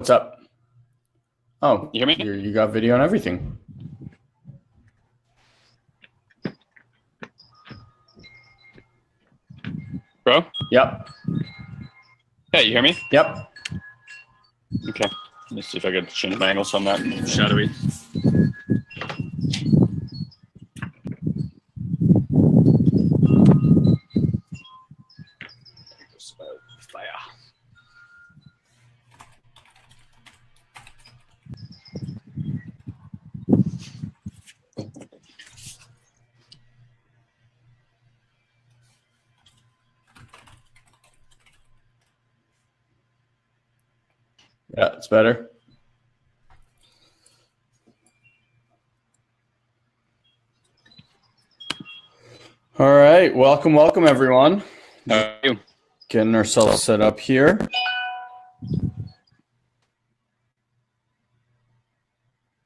What's up? Oh, You hear me? you got video and everything. Bro? Yep. Hey, you hear me? Yep. Okay. Let me see if I can change my angle so I'm not shadowy. Yeah, it's better. All right. Welcome, everyone. How are you? Getting ourselves set up here.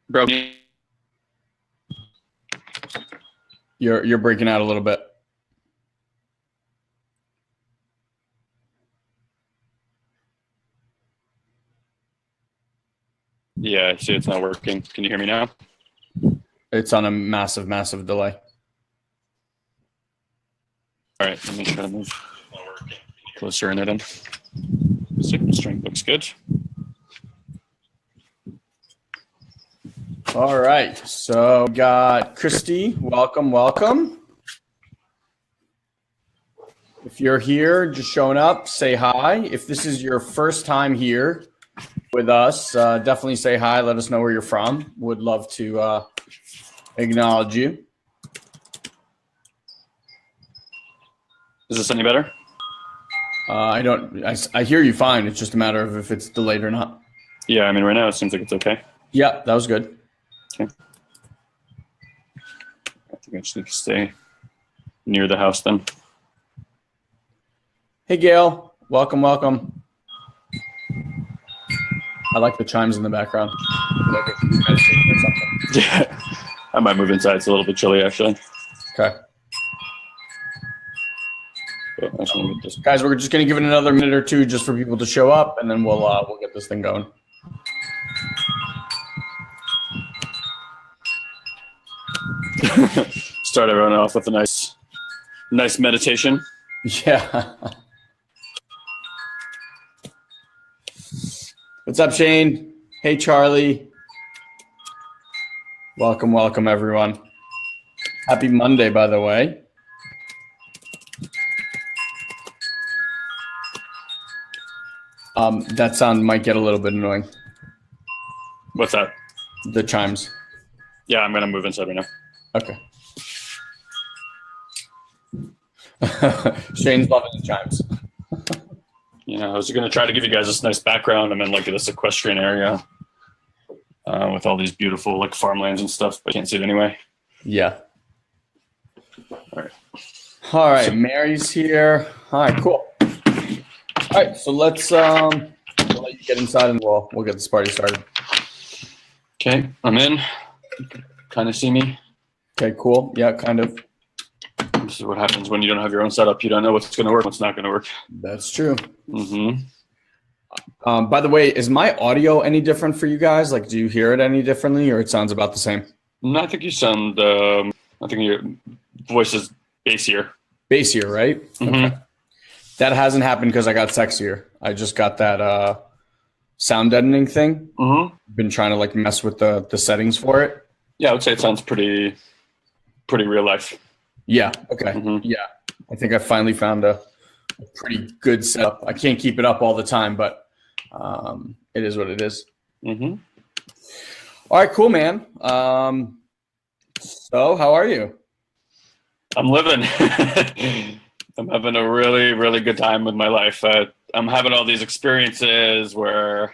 Bro. You're breaking out a little bit. Yeah, I see it's not working. Can you hear me now? It's on a massive delay. All right, let me try to move closer in it. The signal strength looks good. All right. So we got Christy. Welcome. If you're here, just showing up, say hi. If this is your first time here with us, definitely say hi. Let us know where you're from. Would love to acknowledge you. Is this any better? I hear you fine. It's just a matter of if it's delayed or not. Yeah, I mean, right now it seems like it's okay. Yeah, that was good. Okay. I think I just need to stay near the house then. Hey, Gail. Welcome. I like the chimes in the background. Like if you're meditating or something. Yeah, I might move inside. It's a little bit chilly, actually. Okay. But I just want to get this. Guys, we're just going to give it another minute or two just for people to show up, and then we'll get this thing going. Start everyone off with a nice meditation. Yeah. What's up, Shane? Hey, Charlie. Welcome, everyone. Happy Monday, by the way. That sound might get a little bit annoying. What's that? The chimes. Yeah, I'm going to move inside right now. Okay. Shane's loving the chimes. Yeah, I was going to try to give you guys this nice background. I'm in like this equestrian area with all these beautiful like farmlands and stuff, but I can't see it anyway. Yeah. All right. So, Mary's here. All right, cool. All right, so let's we'll let you get inside and we'll get this party started. Okay, I'm in. Kind of see me. Okay, cool. Yeah, kind of. This is what happens when you don't have your own setup. You don't know what's going to work, what's not going to work. That's true. Mm-hmm. By the way, is my audio any different for you guys? Like, do you hear it any differently, or it sounds about the same? No, I think you sound. I think your voice is bassier. Bassier, right? Mm-hmm. Okay. That hasn't happened because I got sexier. I just got that sound deadening thing. Mm-hmm. Been trying to like mess with the settings for it. Yeah, I would say it sounds pretty real life. Yeah. Okay. Mm-hmm. Yeah. I think I finally found a pretty good setup. I can't keep it up all the time, but it is what it is. Mm-hmm. All right, cool, man. So how are you? I'm living. I'm having a really, really good time with my life. I'm having all these experiences where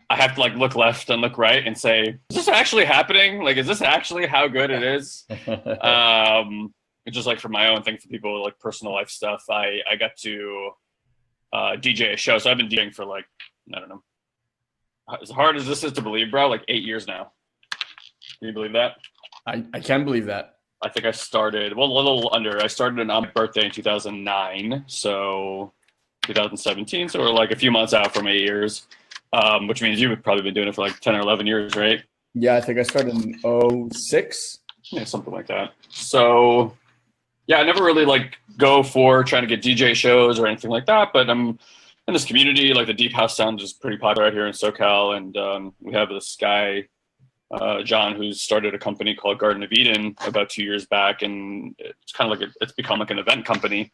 I have to like look left and look right and say, is this actually happening? Like, is this actually how good it is? Just like for my own thing, for people with like personal life stuff, I got to DJ a show. So I've been DJing for like, I don't know, as hard as this is to believe, bro, like 8 years now. Can you believe that? I can believe that. I think I started, well, a little under. I started on my birthday in 2009, so 2017. So we're like a few months out from 8 years. which means you've probably been doing it for like 10 or 11 years, right? Yeah, I think I started in 06. Yeah, something like that. So yeah, I never really like go for trying to get DJ shows or anything like that, but I'm in this community. Like the deep house sound is pretty popular out here in SoCal, and we have this guy, John, who's started a company called Garden of Eden about 2 years back, and it's kind of like it's become like an event company.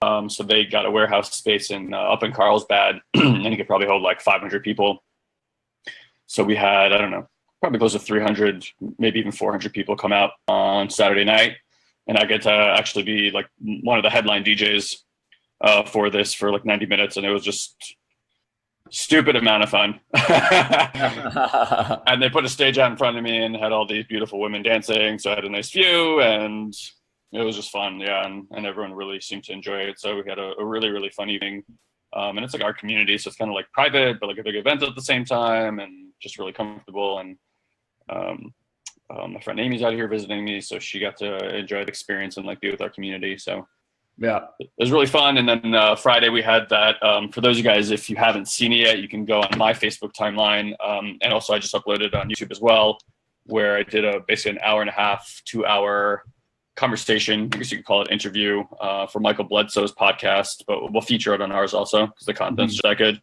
So they got a warehouse space up in Carlsbad, and you could probably hold like 500 people. So we had, I don't know, probably close to 300, maybe even 400 people come out on Saturday night. And I get to actually be like one of the headline DJs for this for like 90 minutes. And it was just stupid amount of fun. And they put a stage out in front of me and had all these beautiful women dancing. So I had a nice view, and it was just fun. Yeah. And everyone really seemed to enjoy it. So we had a really, really fun evening. And it's like our community. So it's kind of like private, but like a big event at the same time, and just really comfortable. And my friend Amy's out here visiting me, so she got to enjoy the experience and like be with our community. So yeah, it was really fun. And then Friday we had that. For those of you guys, if you haven't seen it yet, you can go on my Facebook timeline. And also I just uploaded on YouTube as well, where I did basically an hour and a half, 2 hour conversation, I guess you could call it interview, for Michael Bledsoe's podcast, but we'll feature it on ours also because the content's that good.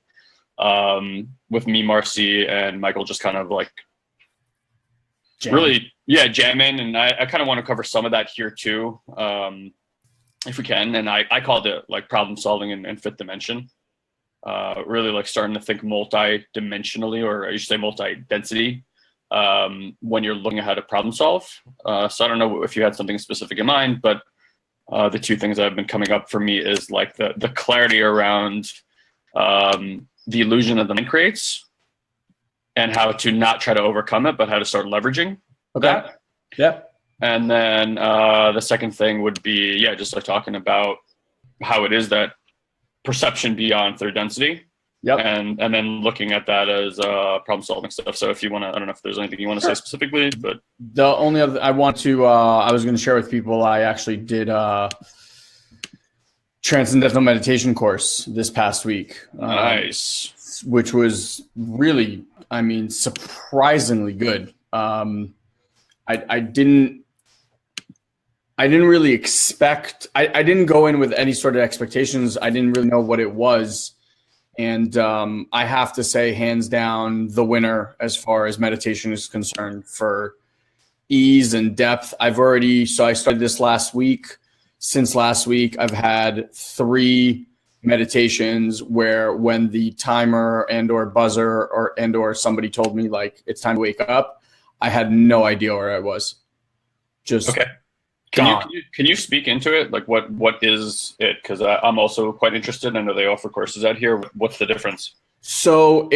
With me, Marcy, and Michael just kind of like really jamming, and I kind of want to cover some of that here too, if we can. And I called it like problem solving in fifth dimension, really like starting to think multi-dimensionally, or you should say multi-density, when you're looking at how to problem solve. So I don't know if you had something specific in mind, but the two things that have been coming up for me is like the clarity around the illusion that the mind creates, and how to not try to overcome it, but how to start leveraging that. Yeah. And then the second thing would be, just like talking about how it is that perception beyond third density. Yep. And then looking at that as problem solving stuff. So if you want to, I don't know if there's anything you want to say specifically, but the only other I want to, I was going to share with people, I actually did a transcendental meditation course this past week. Nice. Which was really, I mean, surprisingly good. I didn't really expect, I didn't go in with any sort of expectations. I didn't really know what it was. And I have to say, hands down, the winner as far as meditation is concerned for ease and depth. I started this last week. Since last week, I've had 3 meditations where when the timer and or buzzer or somebody told me like it's time to wake up, I had no idea where I was. Just okay. Can you speak into it? Like what is it? Because I'm also quite interested. I know they offer courses out here. What's the difference? So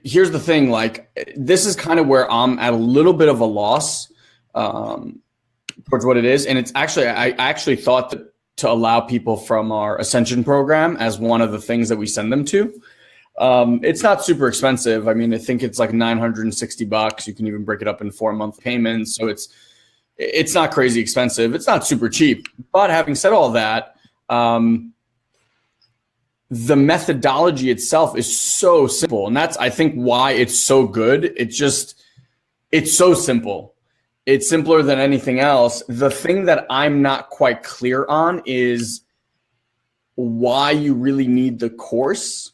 here's the thing. Like this is kind of where I'm at a little bit of a loss towards what it is. And it's actually, I actually thought that to allow people from our Ascension program as one of the things that we send them to. It's not super expensive. I mean, I think it's like $960. You can even break it up in 4-month payments. So it's not crazy expensive. It's not super cheap. But having said all that, the methodology itself is so simple. And that's, I think, why it's so good. It's so simple. It's simpler than anything else. The thing that I'm not quite clear on is why you really need the course.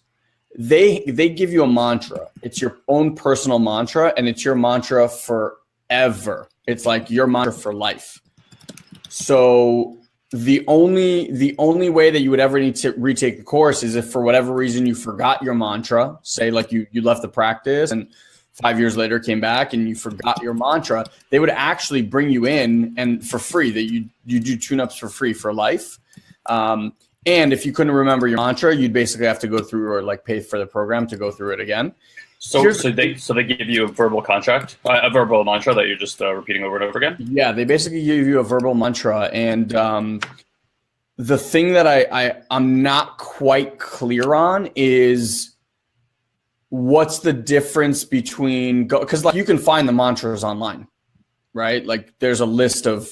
They give you a mantra. It's your own personal mantra, and it's your mantra forever. It's like your mantra for life. So the only way that you would ever need to retake the course is if for whatever reason you forgot your mantra, say like you left the practice and 5 years later came back and you forgot your mantra, they would actually bring you in and for free, that you do tune-ups for free for life. And if you couldn't remember your mantra, you'd basically have to go through or like pay for the program to go through it again. So they give you a verbal contract, a verbal mantra that you're just repeating over and over again? Yeah, they basically give you a verbal mantra. And the thing that I'm not quite clear on is what's the difference between, because like you can find the mantras online, right? Like there's a list of,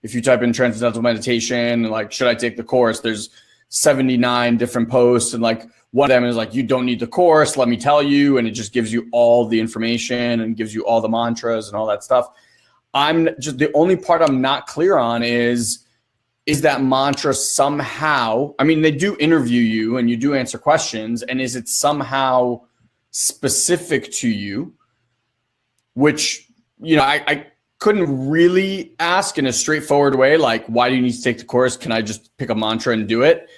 if you type in transcendental meditation, like should I take the course, there's 79 different posts. And like one of them is like, you don't need the course, let me tell you. And it just gives you all the information and gives you all the mantras and all that stuff. The only part I'm not clear on is that mantra somehow, I mean, they do interview you and you do answer questions, and is it somehow specific to you? Which, I couldn't really ask in a straightforward way, like, why do you need to take the course? Can I just pick a mantra and do it?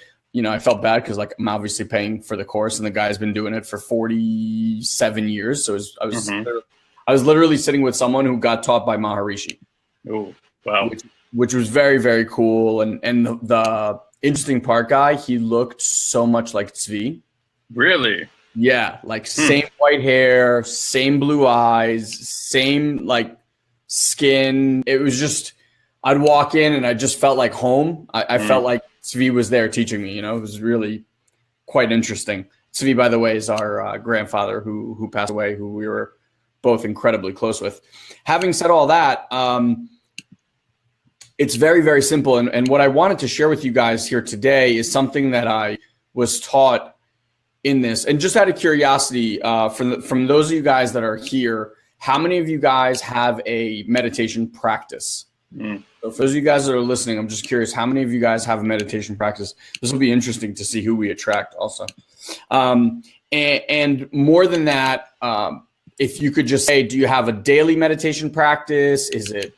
I felt bad because I'm obviously paying for the course, and the guy's been doing it for 47 years. So I was literally sitting with someone who got taught by Maharishi. Oh, wow. Which was very, very cool. And the interesting part guy, he looked so much like Tzvi. Really? Yeah, like same white hair, same blue eyes, same like skin. It was just, I'd walk in and I just felt like home. I felt like Tzvi was there teaching me. It was really quite interesting. Tzvi, by the way, is our grandfather who passed away, who we were both incredibly close with. Having said all that, it's very, very simple. And what I wanted to share with you guys here today is something that I was taught in this. And just out of curiosity, from those of you guys that are here, how many of you guys have a meditation practice? So for those of you guys that are listening, I'm just curious, how many of you guys have a meditation practice? This will be interesting to see who we attract also. And more than that, if you could just say, do you have a daily meditation practice? Is it,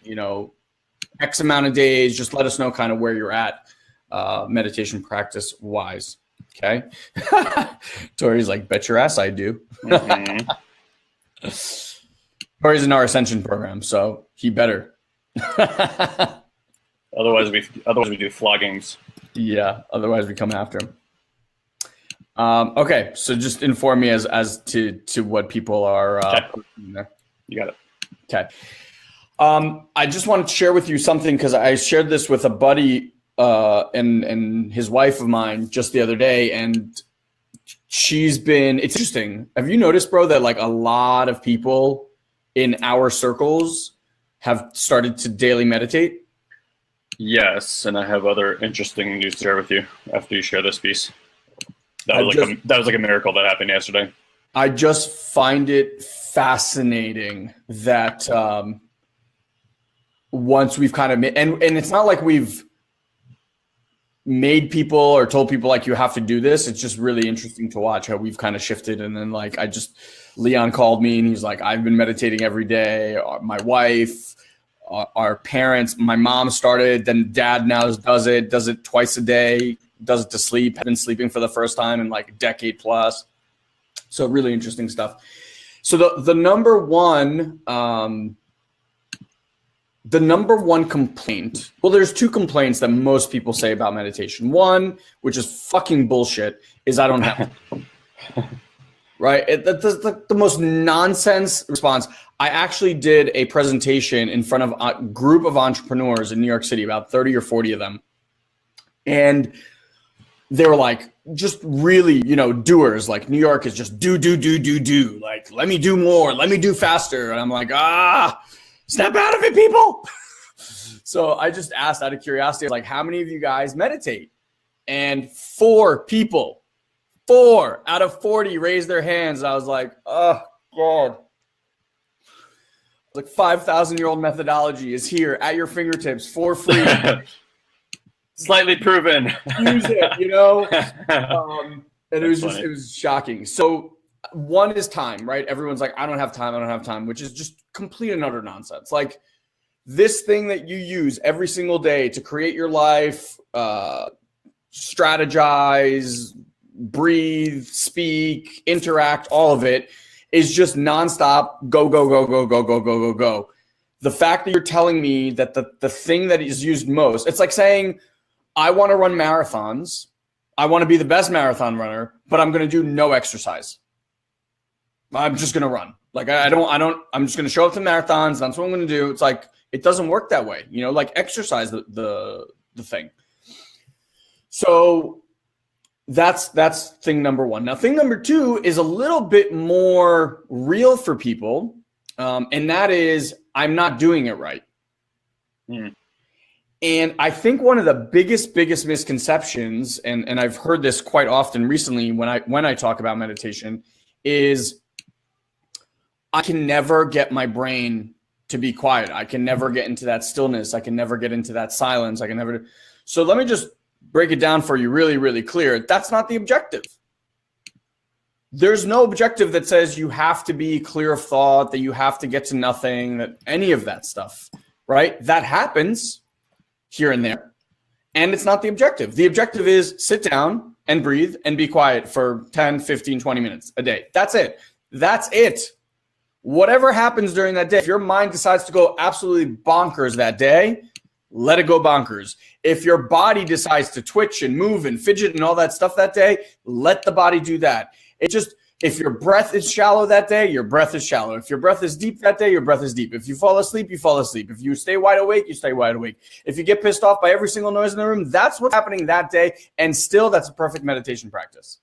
X amount of days? Just let us know kind of where you're at meditation practice wise. Okay. Tori's like, bet your ass I do. Tori's in our Ascension program, so he better. Otherwise we do floggings. Yeah, otherwise we come after him. Okay, so just inform me as to what people are there. You got it. Okay. I just wanted to share with you something because I shared this with a buddy and his wife of mine just the other day, and it's interesting. Have you noticed, bro, that like a lot of people in our circles have started to daily meditate? Yes, and I have other interesting news to share with you after you share this piece. That was like a miracle that happened yesterday. I just find it fascinating that once we've kind of made, and it's not like we've made people or told people like you have to do this. It's just really interesting to watch how we've kind of shifted. And then like Leon called me and he's like, I've been meditating every day. My wife, our parents, my mom started, then dad now does it twice a day, does it to sleep, had been sleeping for the first time in like a decade plus. So really interesting stuff. So the number one complaint, well, there's two complaints that most people say about meditation. One, which is fucking bullshit, is I don't have to. Right? That's the most nonsense response. I actually did a presentation in front of a group of entrepreneurs in New York City, about 30 or 40 of them. And they were like, just really, doers. Like New York is just do. Like, let me do more. Let me do faster. And I'm like, snap out of it, people. So I just asked out of curiosity, like, how many of you guys meditate? And 4 people. 4 out of 40 raised their hands. I was like, oh, God. Like 5,000-year-old methodology is here at your fingertips for free. Slightly proven. Use it, And it was shocking. So one is time, right? Everyone's like, I don't have time, which is just complete and utter nonsense. Like this thing that you use every single day to create your life, strategize, breathe, speak, interact, all of it is just nonstop go. The fact that you're telling me that the thing that is used most, it's like saying, I want to run marathons. I want to be the best marathon runner, but I'm going to do no exercise. I'm just going to run. Like I'm just going to show up to marathons. That's what I'm going to do. It's like, it doesn't work that way. Like exercise the thing. So that's thing number one. Now, thing number two is a little bit more real for people. And that is, I'm not doing it right. And I think one of the biggest misconceptions, and I've heard this quite often recently when I talk about meditation, is I can never get my brain to be quiet. I can never get into that stillness. I can never get into that silence. I can never. So let me just break it down for you really, really clear. That's not the objective. There's no objective that says you have to be clear of thought, that you have to get to nothing, that any of that stuff, right? That happens here and there, and it's not the objective. The objective is sit down and breathe and be quiet for 10, 15, 20 minutes a day. That's it. That's it. Whatever happens during that day, if your mind decides to go absolutely bonkers that day, let it go bonkers. If your body decides to twitch and move and fidget and all that stuff that day, let the body do that. It just, if your breath is shallow that day, your breath is shallow. If your breath is deep that day, your breath is deep. If you fall asleep, you fall asleep. If you stay wide awake, you stay wide awake. If you get pissed off by every single noise in the room, that's what's happening that day. And still, that's a perfect meditation practice.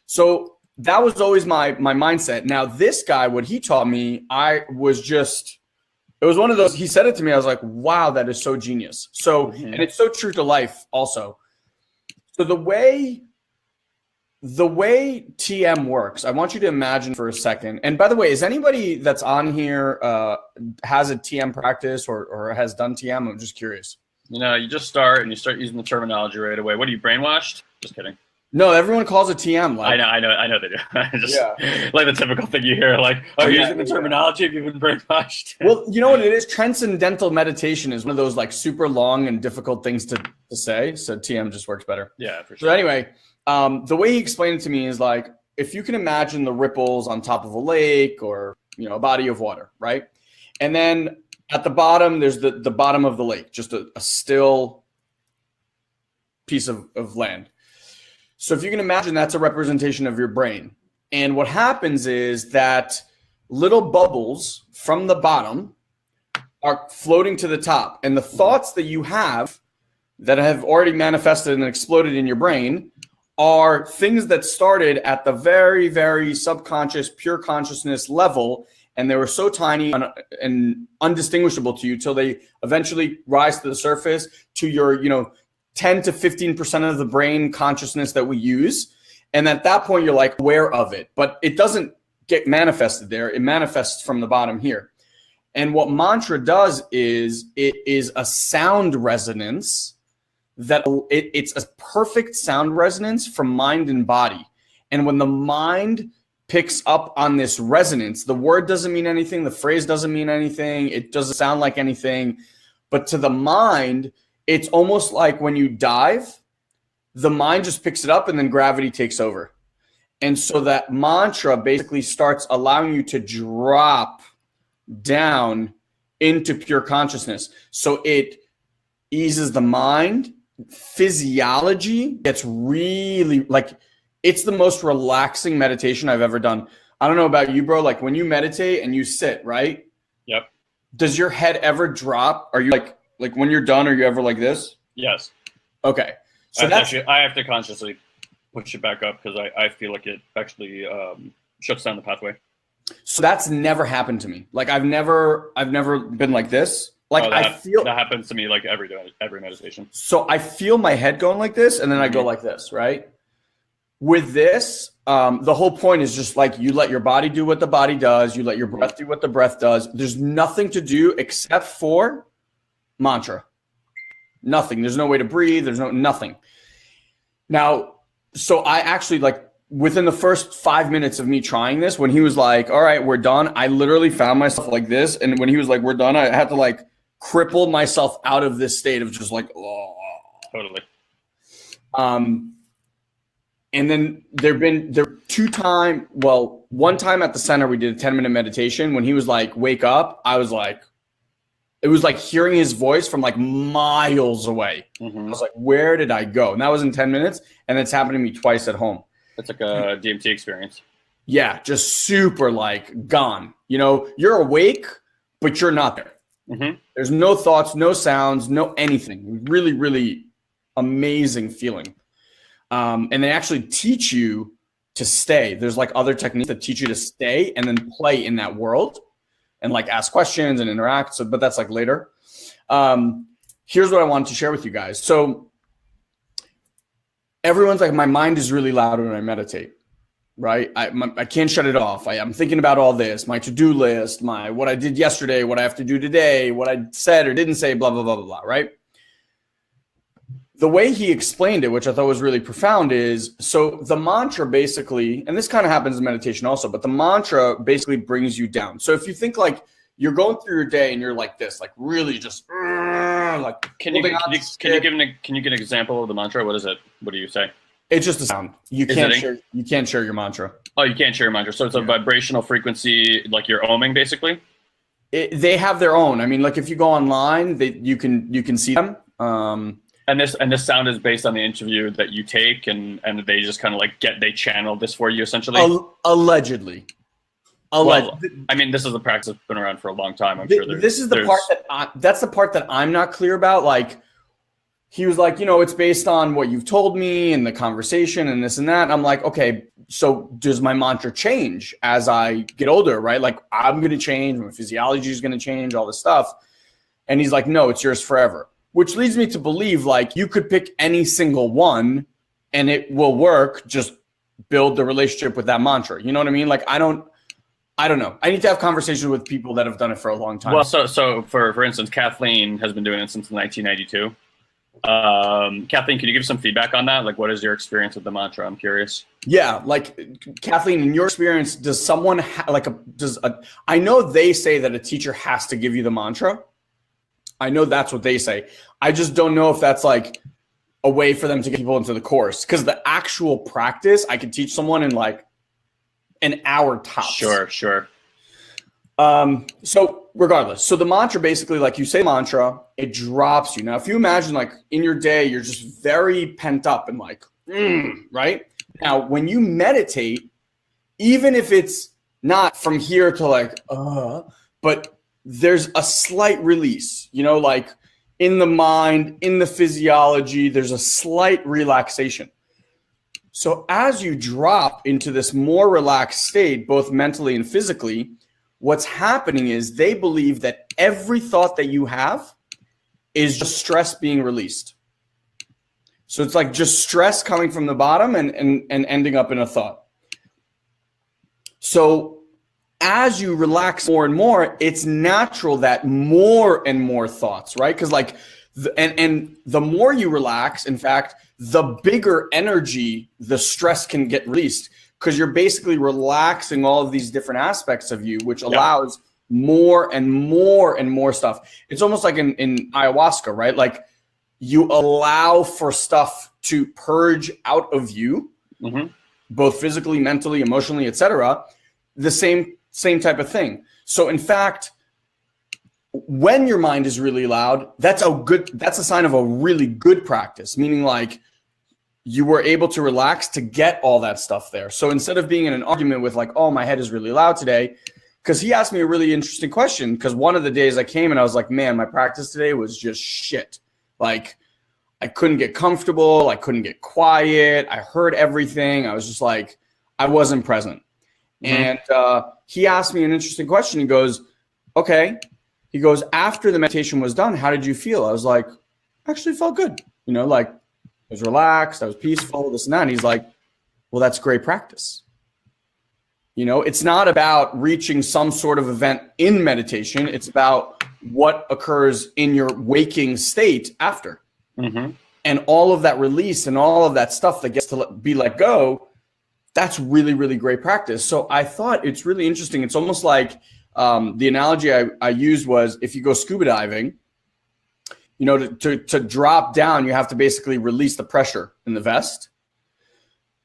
So that was always my mindset. Now, this guy, what he taught me, it was one of those, he said it to me, I was like, wow, that is so genius. So, and it's so true to life also. So the way TM works, I want you to imagine for a second. And by the way, is anybody that's on here has a TM practice or has done TM? I'm just curious. You just start and you start using the terminology right away. What are you, brainwashed? Just kidding. No, everyone calls it TM. Like, I know they do. Just like the typical thing you hear, like, you're using the terminology if you've been brainwashed. Well, you know what it is? Transcendental meditation is one of those like super long and difficult things to say. So TM just works better. Yeah, for sure. So anyway, the way he explained it to me is like, if you can imagine the ripples on top of a lake or, a body of water, right? And then at the bottom, there's the bottom of the lake, just a still piece of land. So if you can imagine, that's a representation of your brain. And what happens is that little bubbles from the bottom are floating to the top. And the thoughts that you have that have already manifested and exploded in your brain are things that started at the very, very subconscious, pure consciousness level. And they were so tiny and undistinguishable to you till they eventually rise to the surface to your, 10 to 15% of the brain consciousness that we use. And at that point, you're like aware of it, but it doesn't get manifested there. It manifests from the bottom here. And what mantra does is it is a sound resonance that it's a perfect sound resonance from mind and body. And when the mind picks up on this resonance, the word doesn't mean anything. The phrase doesn't mean anything. It doesn't sound like anything, but to the mind, it's almost like when you dive, the mind just picks it up and then gravity takes over. And so that mantra basically starts allowing you to drop down into pure consciousness. So it eases the mind. Physiology gets really it's the most relaxing meditation I've ever done. I don't know about you, bro. Like when you meditate and you sit, right? Yep. Does your head ever drop? Are you like when you're done, are you ever like this? Yes. Okay. So I have to consciously push it back up because I feel like it actually shuts down the pathway. So that's never happened to me. Like I've never been like this. Like that happens to me like every meditation. So I feel my head going like this, and then I go like this, right? With this, the whole point is just like you let your body do what the body does. You let your breath do what the breath does. There's nothing to do except for mantra. Nothing. There's no way to breathe. There's nothing. Now, so I actually within the first 5 minutes of me trying this, when he was like, all right, we're done, I literally found myself like this. And when he was like, we're done, I had to cripple myself out of this state of just oh. Totally. And then one time at the center, we did a 10-minute meditation. When he was like, wake up, I was like, it was like hearing his voice from miles away. Mm-hmm. I was like, where did I go? And that was in 10 minutes. And it's happened to me twice at home. It's like a DMT experience. Yeah. Just super gone, you're awake, but you're not there. Mm-hmm. There's no thoughts, no sounds, no anything. Really, really amazing feeling. And they actually teach you to stay. There's other techniques that teach you to stay and then play in that world and ask questions and interact. So, but that's later. here's what I wanted to share with you guys. So everyone's like, my mind is really loud when I meditate, right? I can't shut it off. I'm thinking about all this, my to-do list, what I did yesterday, what I have to do today, what I said or didn't say, blah, blah, blah, blah, blah, right? The way he explained it, which I thought was really profound, is so the mantra basically, and this kind of happens in meditation also, but the mantra basically brings you down. So if you think like you're going through your day and you're like this, like really just like. Can you give an example of the mantra? What is it? What do you say? It's just a sound. You can't share your mantra. Oh, you can't share your mantra. So it's a vibrational frequency, like you're ohming basically. They have their own. I mean, like if you go online, you can see them. And this sound is based on the interview that you take, and they just kind of like they channel this for you essentially. Allegedly. Well, I mean, this is a practice that's been around for a long time. I'm sure this is the part that's the part that I'm not clear about. Like, he was like, it's based on what you've told me and the conversation and this and that. And I'm like, okay, so does my mantra change as I get older, right? Like, I'm going to change, my physiology is going to change, all this stuff. And he's like, no, it's yours forever. Which leads me to believe like you could pick any single one and it will work. Just build the relationship with that mantra. You know what I mean? Like, I don't know. I need to have conversations with people that have done it for a long time. Well, so for instance, Kathleen has been doing it since 1992. Kathleen, can you give some feedback on that? Like, what is your experience with the mantra? I'm curious. Yeah, like Kathleen, in your experience, does someone I know they say that a teacher has to give you the mantra. I know that's what they say. I just don't know if that's like a way for them to get people into the course, because the actual practice I could teach someone in like an hour tops. Sure. So regardless, so the mantra basically, like you say mantra, it drops you. Now, if you imagine like in your day, you're just very pent up and like, right? Now, when you meditate, even if it's not from here to like, but there's a slight release, like in the mind, in the physiology, there's a slight relaxation. So as you drop into this more relaxed state, both mentally and physically, what's happening is they believe that every thought that you have is just stress being released. So it's like just stress coming from the bottom and ending up in a thought. So as you relax more and more, it's natural that more and more thoughts, right? Because like, and the more you relax, in fact, the bigger energy the stress can get released, because you're basically relaxing all of these different aspects of you, which allows more and more and more stuff. It's almost like in ayahuasca, right? Like you allow for stuff to purge out of you, both physically, mentally, emotionally, etc. The same type of thing. So in fact, when your mind is really loud, that's a sign of a really good practice, meaning like you were able to relax to get all that stuff there. So instead of being in an argument with like, oh, my head is really loud today, because he asked me a really interesting question, because one of the days I came and I was like, man, my practice today was just shit. Like I couldn't get comfortable. I couldn't get quiet. I heard everything. I was just like, I wasn't present. And he asked me an interesting question. He goes, okay. He goes, after the meditation was done, how did you feel? I was like, actually felt good. Like I was relaxed. I was peaceful, this and that. And he's like, well, that's great practice. It's not about reaching some sort of event in meditation. It's about what occurs in your waking state after. And all of that release and all of that stuff that gets to be let go, that's really, really great practice. So I thought it's really interesting. It's almost like the analogy I used was if you go scuba diving, to drop down, you have to basically release the pressure in the vest.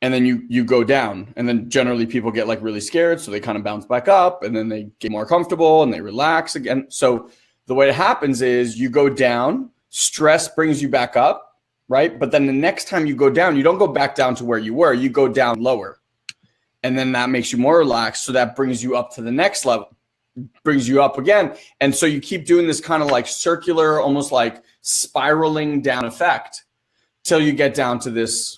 And then you go down. And then generally people get like really scared. So they kind of bounce back up and then they get more comfortable and they relax again. So the way it happens is you go down, stress brings you back up. Right. But then the next time you go down, you don't go back down to where you were, you go down lower. And then that makes you more relaxed. So that brings you up to the next level, brings you up again. And so you keep doing this kind of like circular, almost like spiraling down effect till you get down to this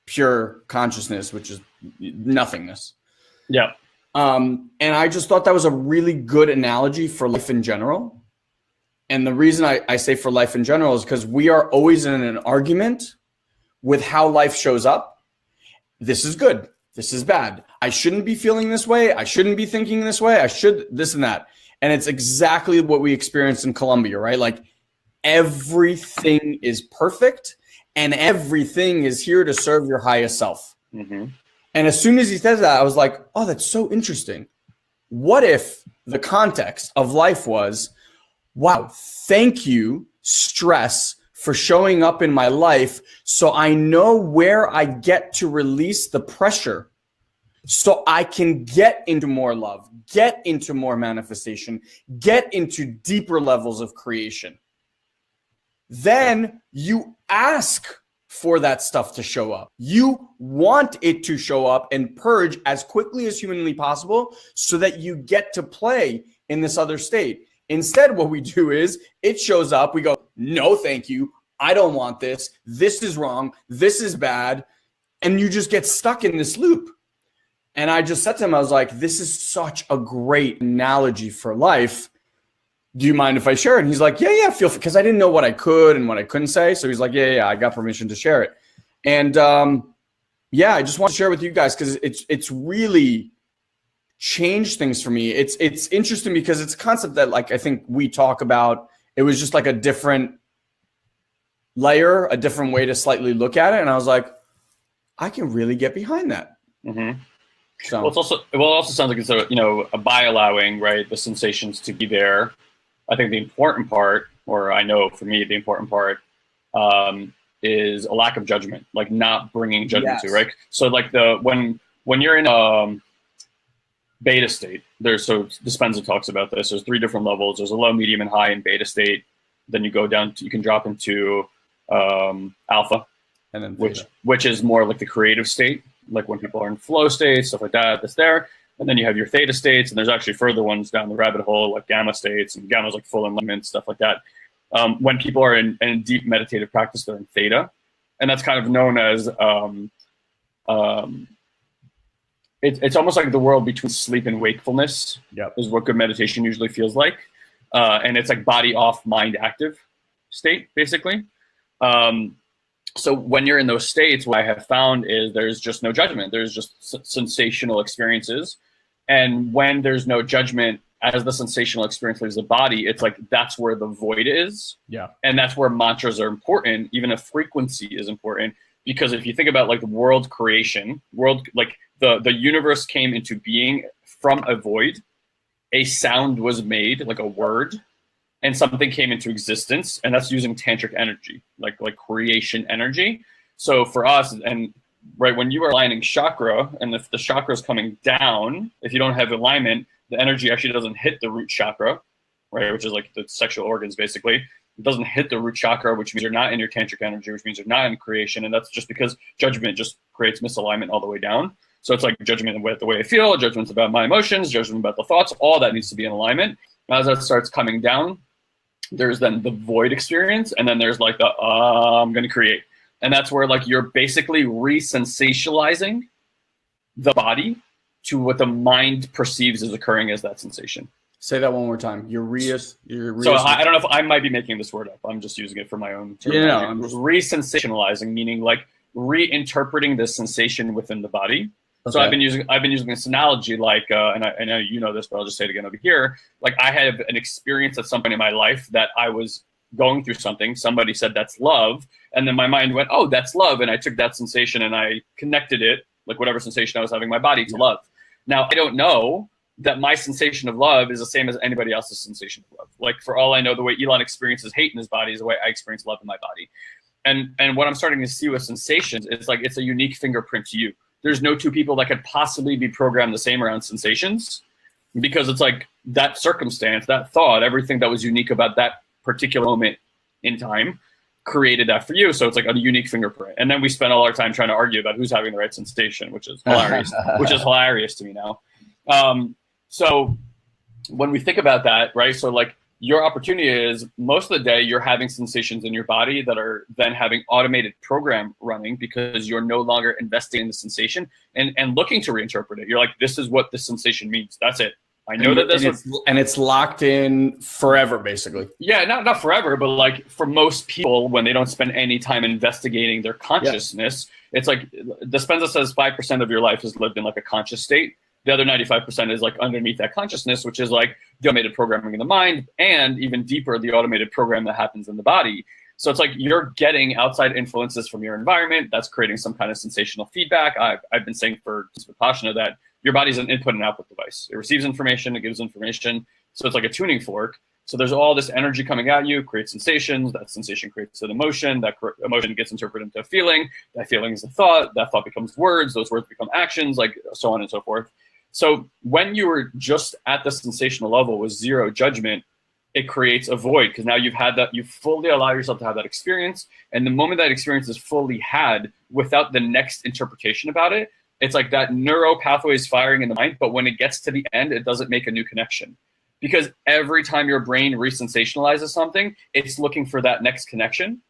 pure consciousness, which is nothingness. Yeah. And I just thought that was a really good analogy for life in general. And the reason I say for life in general is because we are always in an argument with how life shows up. This is good. This is bad. I shouldn't be feeling this way. I shouldn't be thinking this way. I should this and that. And it's exactly what we experienced in Colombia, right? Like everything is perfect and everything is here to serve your highest self. Mm-hmm. And as soon as he says that, I was like, oh, that's so interesting. What if the context of life was, wow, thank you, stress, for showing up in my life so I know where I get to release the pressure so I can get into more love, get into more manifestation, get into deeper levels of creation. Then you ask for that stuff to show up. You want it to show up and purge as quickly as humanly possible so that you get to play in this other state. Instead, what we do is it shows up. We go, no, thank you. I don't want this. This is wrong. This is bad. And you just get stuck in this loop. And I just said to him, I was like, this is such a great analogy for life. Do you mind if I share it? And he's like, yeah, feel free. Because I didn't know what I could and what I couldn't say. So he's like, yeah, I got permission to share it. And I just want to share with you guys because it's really changed things for me. It's interesting because it's a concept that like I think we talk about. It was just like a different layer, a different way to slightly look at it. And I was like, I can really get behind that. Mm-hmm. So well, it also sounds like it's by allowing, right, the sensations to be there. I think the important part, or I know for me, the important part is a lack of judgment, like not bringing judgment to, right? So like when you're in beta state, Dispenza talks about this. There's 3 different levels. There's a low, medium, and high in beta state. Then you go down you can drop into alpha, and then which is more like the creative state, like when people are in flow states, stuff like that. That's there. And then you have your theta states, and there's actually further ones down the rabbit hole, like gamma states, and gamma's like full enlightenment, stuff like that. When people are in deep meditative practice, they're in theta, and that's kind of known as it's almost like the world between sleep and wakefulness. Yep. Is what good meditation usually feels like, and it's like body off, mind active state, basically. So when you're in those states, what I have found is there's just no judgment. There's just sensational experiences. And when there's no judgment, as the sensational experience leaves the body, it's like that's where the void is. Yeah. And that's where mantras are important. Even a frequency is important. Because if you think about like the world creation, like the universe came into being from a void. A sound was made, like a word. And something came into existence, and that's using tantric energy, like creation energy. So for us, and right when you are aligning chakra, and if the chakra is coming down, if you don't have alignment, the energy actually doesn't hit the root chakra, right, which is like the sexual organs basically. It doesn't hit the root chakra, which means you're not in your tantric energy, which means you're not in creation, and that's just because judgment just creates misalignment all the way down. So it's like judgment about the way I feel, judgment's about my emotions, judgment about the thoughts, all that needs to be in alignment. As that starts coming down, there's then the void experience, and then there's like the I'm going to create. And that's where like you're basically re-sensationalizing the body to what the mind perceives as occurring as that sensation. Say that one more time. So I don't know if I might be making this word up. I'm just using it for my own term. Yeah, no, re-sensationalizing, meaning like reinterpreting the sensation within the body. Okay. So I've been using this analogy, like, and I know you know this, but I'll just say it again over here. Like I had an experience at some point in my life that I was going through something. Somebody said that's love, and then my mind went, "Oh, that's love," and I took that sensation and I connected it, like whatever sensation I was having in my body, to love. Now I don't know that my sensation of love is the same as anybody else's sensation of love. Like for all I know, the way Ilan experiences hate in his body is the way I experience love in my body. And what I'm starting to see with sensations is like it's a unique fingerprint to you. There's no 2 people that could possibly be programmed the same around sensations, because it's like that circumstance, that thought, everything that was unique about that particular moment in time created that for you. So it's like a unique fingerprint. And then we spend all our time trying to argue about who's having the right sensation, which is hilarious to me now. So when we think about that, right? So like your opportunity is most of the day you're having sensations in your body that are then having automated program running because you're no longer investing in the sensation and looking to reinterpret it. You're like, this is what this sensation means. That's it. I know that this and it's locked in forever, basically. Yeah, not forever, but like for most people, when they don't spend any time investigating their consciousness, it's like Dispenza says 5% of your life is lived in like a conscious state. The other 95% is like underneath that consciousness, which is like the automated programming in the mind, and even deeper, the automated program that happens in the body. So it's like you're getting outside influences from your environment that's creating some kind of sensational feedback. I've been saying for Vipassana that your body's an input and output device. It receives information, it gives information. So it's like a tuning fork. So there's all this energy coming at you, creates sensations. That sensation creates an emotion. That emotion gets interpreted into a feeling. That feeling is a thought. That thought becomes words. Those words become actions, like so on and so forth. So when you were just at the sensational level with zero judgment, it creates a void because now you've had that, you fully allow yourself to have that experience. And the moment that experience is fully had without the next interpretation about it, it's like that neural pathway is firing in the mind, but when it gets to the end, it doesn't make a new connection. Because every time your brain resensationalizes something, it's looking for that next connection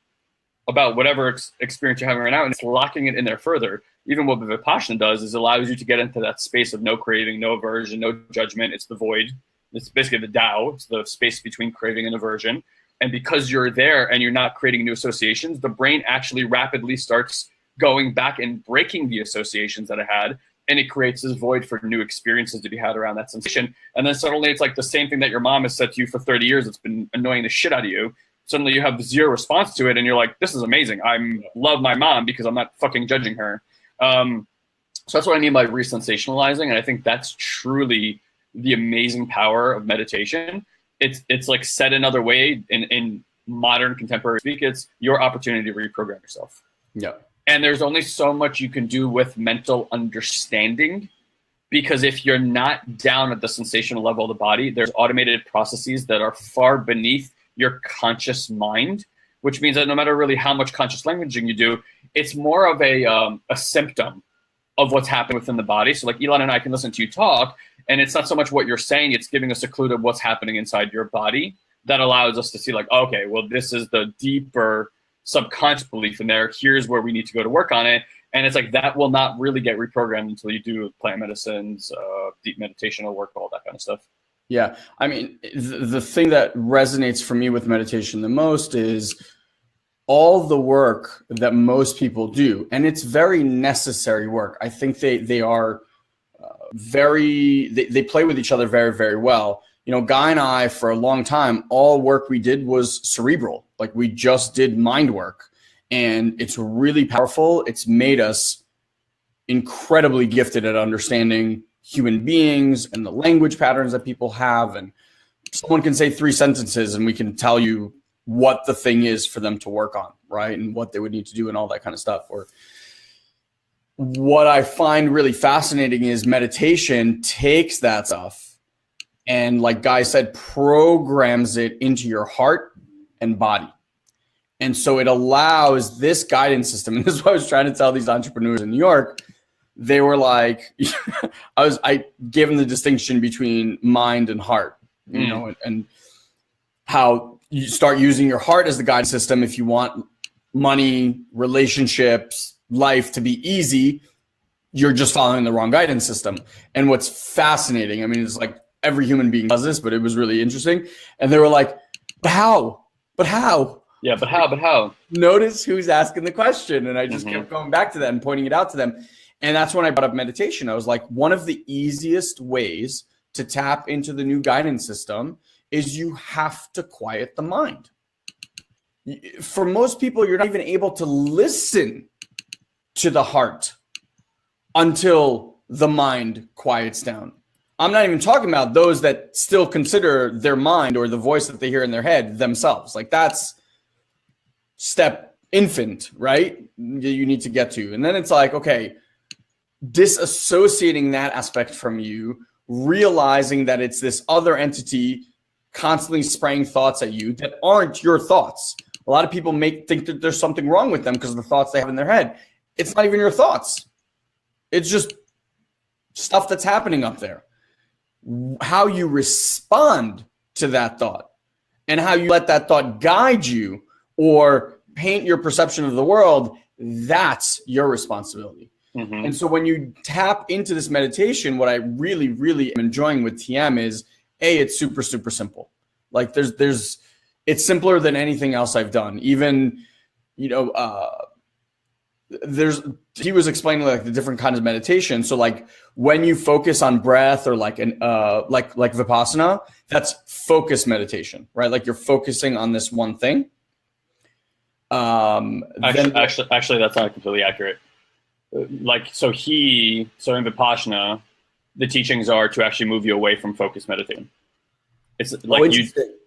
about whatever experience you're having right now, and it's locking it in there further. Even what Vipassana does is allows you to get into that space of no craving, no aversion, no judgment. It's the void. It's basically the Tao. It's the space between craving and aversion. And because you're there and you're not creating new associations, the brain actually rapidly starts going back and breaking the associations that it had. And it creates this void for new experiences to be had around that sensation. And then suddenly it's like the same thing that your mom has said to you for 30 years. It's been annoying the shit out of you. Suddenly you have zero response to it. And you're like, this is amazing. I love my mom because I'm not fucking judging her. So that's what I mean by resensationalizing. And I think that's truly the amazing power of meditation. It's like said another way in modern contemporary speak, it's your opportunity to reprogram yourself. Yeah. And there's only so much you can do with mental understanding, because if you're not down at the sensational level of the body, there's automated processes that are far beneath your conscious mind, which means that no matter really how much conscious languaging you do, it's more of a symptom of what's happening within the body. So like Ilan and I can listen to you talk, and it's not so much what you're saying, it's giving us a clue to what's happening inside your body that allows us to see like, okay, well, this is the deeper subconscious belief in there. Here's where we need to go to work on it. And it's like that will not really get reprogrammed until you do plant medicines, deep meditational work, all that kind of stuff. Yeah. I mean, the thing that resonates for me with meditation the most is all the work that most people do. And it's very necessary work. I think they are they play with each other very, very well. You know, Guy and I, for a long time, all work we did was cerebral. Like we just did mind work, and it's really powerful. It's made us incredibly gifted at understanding human beings and the language patterns that people have. And someone can say 3 sentences and we can tell you what the thing is for them to work on, right? And what they would need to do and all that kind of stuff. Or what I find really fascinating is meditation takes that stuff and, like Guy said, programs it into your heart and body. And so it allows this guidance system. And this is what I was trying to tell these entrepreneurs in New York. They were like, I gave them the distinction between mind and heart, you know, and how you start using your heart as the guidance system if you want money, relationships, life to be easy. You're just following the wrong guidance system. And what's fascinating, I mean, it's like every human being does this, but it was really interesting. And they were like, but how? But how? Yeah, but how? But how? Notice who's asking the question. And I just kept going back to that and pointing it out to them. And that's when I brought up meditation. I was like, one of the easiest ways to tap into the new guidance system is you have to quiet the mind. For most people, you're not even able to listen to the heart until the mind quiets down. I'm not even talking about those that still consider their mind or the voice that they hear in their head themselves. Like that's step infant, right? You need to get to. And then it's like, okay, disassociating that aspect from you, realizing that it's this other entity constantly spraying thoughts at you that aren't your thoughts. A lot of people think that there's something wrong with them because of the thoughts they have in their head. It's not even your thoughts. It's just stuff that's happening up there. How you respond to that thought and how you let that thought guide you or paint your perception of the world, that's your responsibility. And so when you tap into this meditation, what I really, really am enjoying with TM is it's super, super simple. Like it's simpler than anything else I've done. Even, he was explaining like the different kinds of meditation. So like when you focus on breath or like like Vipassana, that's focus meditation, right? Like you're focusing on this one thing. Actually, that's not completely accurate. So in Vipassana, the teachings are to actually move you away from focus meditation. It's like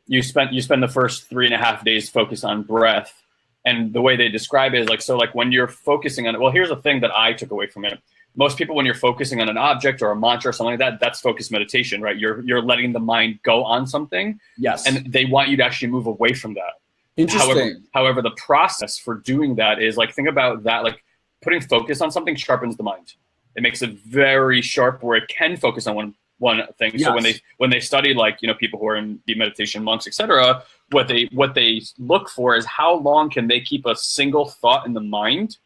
you spend the first 3.5 days focused on breath. And the way they describe it is like when you're focusing on it, well, here's the thing that I took away from it. Most people, when you're focusing on an object or a mantra or something like that, that's focused meditation, right? You're letting the mind go on something. Yes. And they want you to actually move away from that. Interesting. However, the process for doing that is like, think about that, like putting focus on something sharpens the mind. It makes it very sharp where it can focus on one thing. Yes. So when they study, like, people who are in deep meditation, monks, etc., what they look for is how long can they keep a single thought in the mind.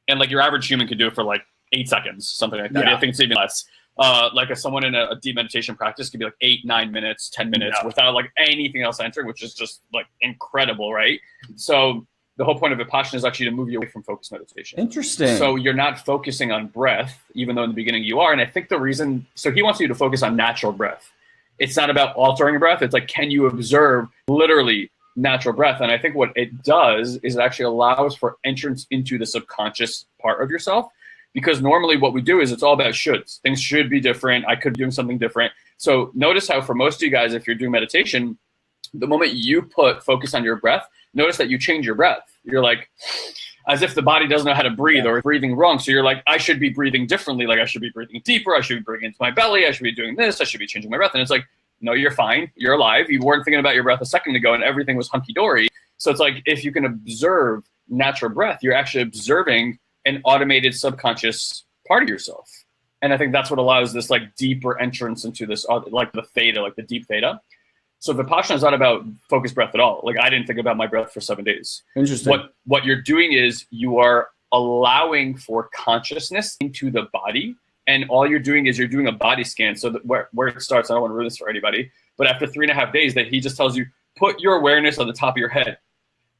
And like your average human could do it for like 8 seconds, something like that. Yeah. I think it's even less. Like someone in a deep meditation practice could be like 8, 9 minutes, 10 minutes without like anything else entering, which is just like incredible, right? So the whole point of Vipassana is actually to move you away from focus meditation. Interesting. So you're not focusing on breath, even though in the beginning you are. And I think the reason, so he wants you to focus on natural breath. It's not about altering breath. It's like, can you observe literally natural breath? And I think what it does is it actually allows for entrance into the subconscious part of yourself. Because normally what we do is it's all about shoulds. Things should be different. I could be doing something different. So notice how for most of you guys, if you're doing meditation, the moment you put focus on your breath, notice that you change your breath. You're like, as if the body doesn't know how to breathe or breathing wrong. So you're like, I should be breathing differently. Like I should be breathing deeper. I should be breathing into my belly. I should be doing this. I should be changing my breath. And it's like, no, you're fine. You're alive. You weren't thinking about your breath a second ago and everything was hunky-dory. So it's like, if you can observe natural breath, you're actually observing an automated subconscious part of yourself. And I think that's what allows this like deeper entrance into this, like the theta, like the deep theta. So Vipassana is not about focused breath at all. Like I didn't think about my breath for 7 days. Interesting. What you're doing is you are allowing for consciousness into the body. And all you're doing is you're doing a body scan. So that where it starts, I don't want to ruin this for anybody, but after 3.5 days that he just tells you, put your awareness on the top of your head.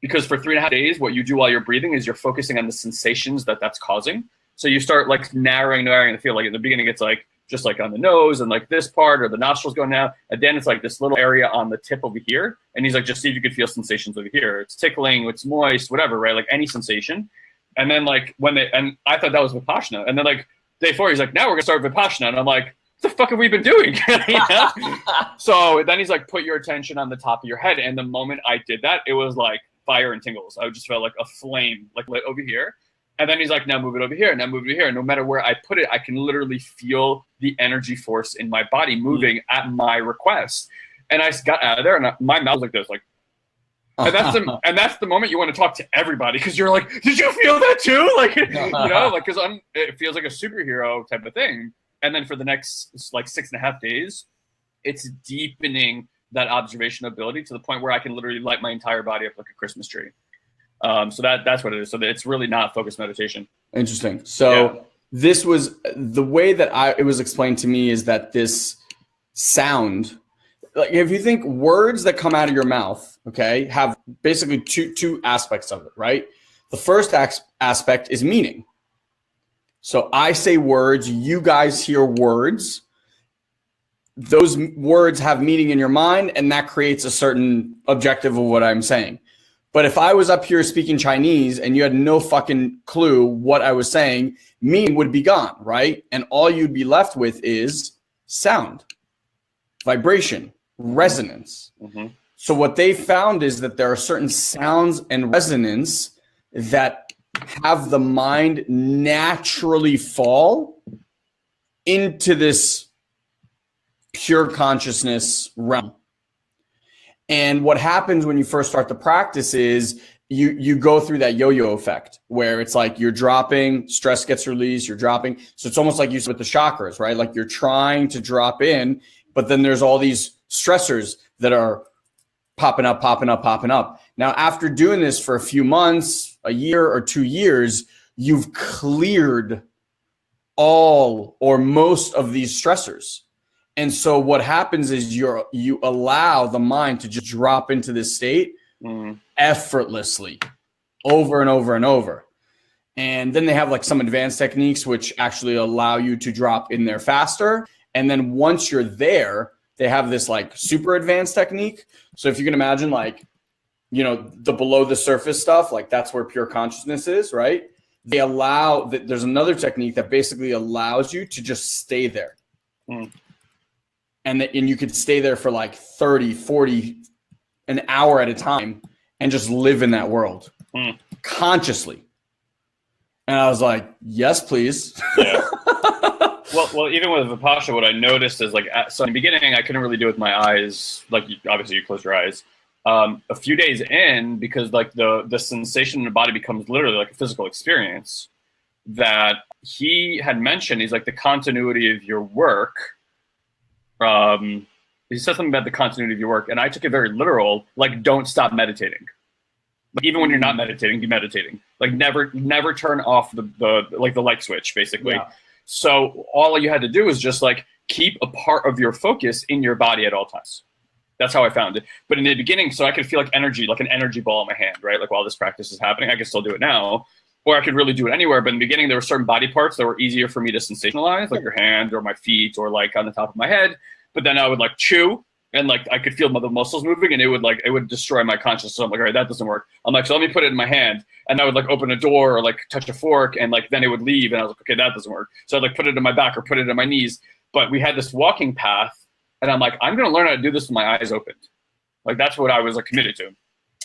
Because for 3.5 days, what you do while you're breathing is you're focusing on the sensations that's causing. So you start like narrowing the field. Like in the beginning, it's like just like on the nose and like this part or the nostrils going down. And then it's like this little area on the tip over here. And he's like, just see if you could feel sensations over here. It's tickling, it's moist, whatever, right? Like any sensation. And then like and I thought that was Vipassana. And then like day 4, he's like, now we're gonna start Vipassana. And I'm like, what the fuck have we been doing? So then he's like, put your attention on the top of your head. And the moment I did that, it was like fire and tingles. I just felt like a flame like lit over here. And then he's like, now move it over here, now move it here. And no matter where I put it, I can literally feel the energy force in my body moving at my request. And I got out of there and my mouth was like this, like, and that's the moment you want to talk to everybody because you're like, did you feel that too? Like, like, because it feels like a superhero type of thing. And then for the next like 6.5 days, it's deepening that observation ability to the point where I can literally light my entire body up like a Christmas tree. So that's what it is. So it's really not focused meditation. Interesting. So this was the way that it was explained to me is that this sound, like if you think words that come out of your mouth, okay, have basically two aspects of it, right? The first aspect is meaning. So I say words, you guys hear words. Those words have meaning in your mind, and that creates a certain objective of what I'm saying. But if I was up here speaking Chinese and you had no fucking clue what I was saying, meaning would be gone, right? And all you'd be left with is sound, vibration, resonance. Mm-hmm. So what they found is that there are certain sounds and resonance that have the mind naturally fall into this pure consciousness realm. And what happens when you first start the practice is you go through that yo-yo effect where it's like you're dropping, stress gets released, you're dropping. So it's almost like you said with the chakras, right? Like you're trying to drop in, but then there's all these stressors that are popping up. Now, after doing this for a few months, a year or 2 years, you've cleared all or most of these stressors. And so what happens is you allow the mind to just drop into this state effortlessly over and over and over. And then they have like some advanced techniques which actually allow you to drop in there faster. And then once you're there, they have this like super advanced technique. So if you can imagine like, you know, the below the surface stuff, like that's where pure consciousness is, right? They allow that. There's another technique that basically allows you to just stay there. And you could stay there for like 30, 40, an hour at a time and just live in that world consciously. And I was like, yes, please. Yeah. Well, even with Vipassana, what I noticed is like, so in the beginning, I couldn't really do it with my eyes. Like, obviously, you close your eyes. A few days in, because like the sensation in the body becomes literally like a physical experience, that he had mentioned, he's like the continuity of your work. He said something about the continuity of your work, and I took it very literal. Like, don't stop meditating. Like, even when you're not meditating, be meditating. Like, never turn off the light switch, basically. Yeah. So all you had to do was just like keep a part of your focus in your body at all times. That's how I found it. But in the beginning, so I could feel like energy, like an energy ball in my hand, right? Like while this practice is happening, I can still do it now, or I could really do it anywhere. But in the beginning, there were certain body parts that were easier for me to sensationalize, like your hand or my feet or like on the top of my head. But then I would like chew and like I could feel the muscles moving, and it would destroy my consciousness. So I'm like, all right, that doesn't work. I'm like, so let me put it in my hand, and I would like open a door or like touch a fork, and like then it would leave, and I was like, okay, that doesn't work. So I'd like put it in my back or put it in my knees. But we had this walking path, and I'm like, I'm gonna learn how to do this with my eyes opened. Like that's what I was like committed to.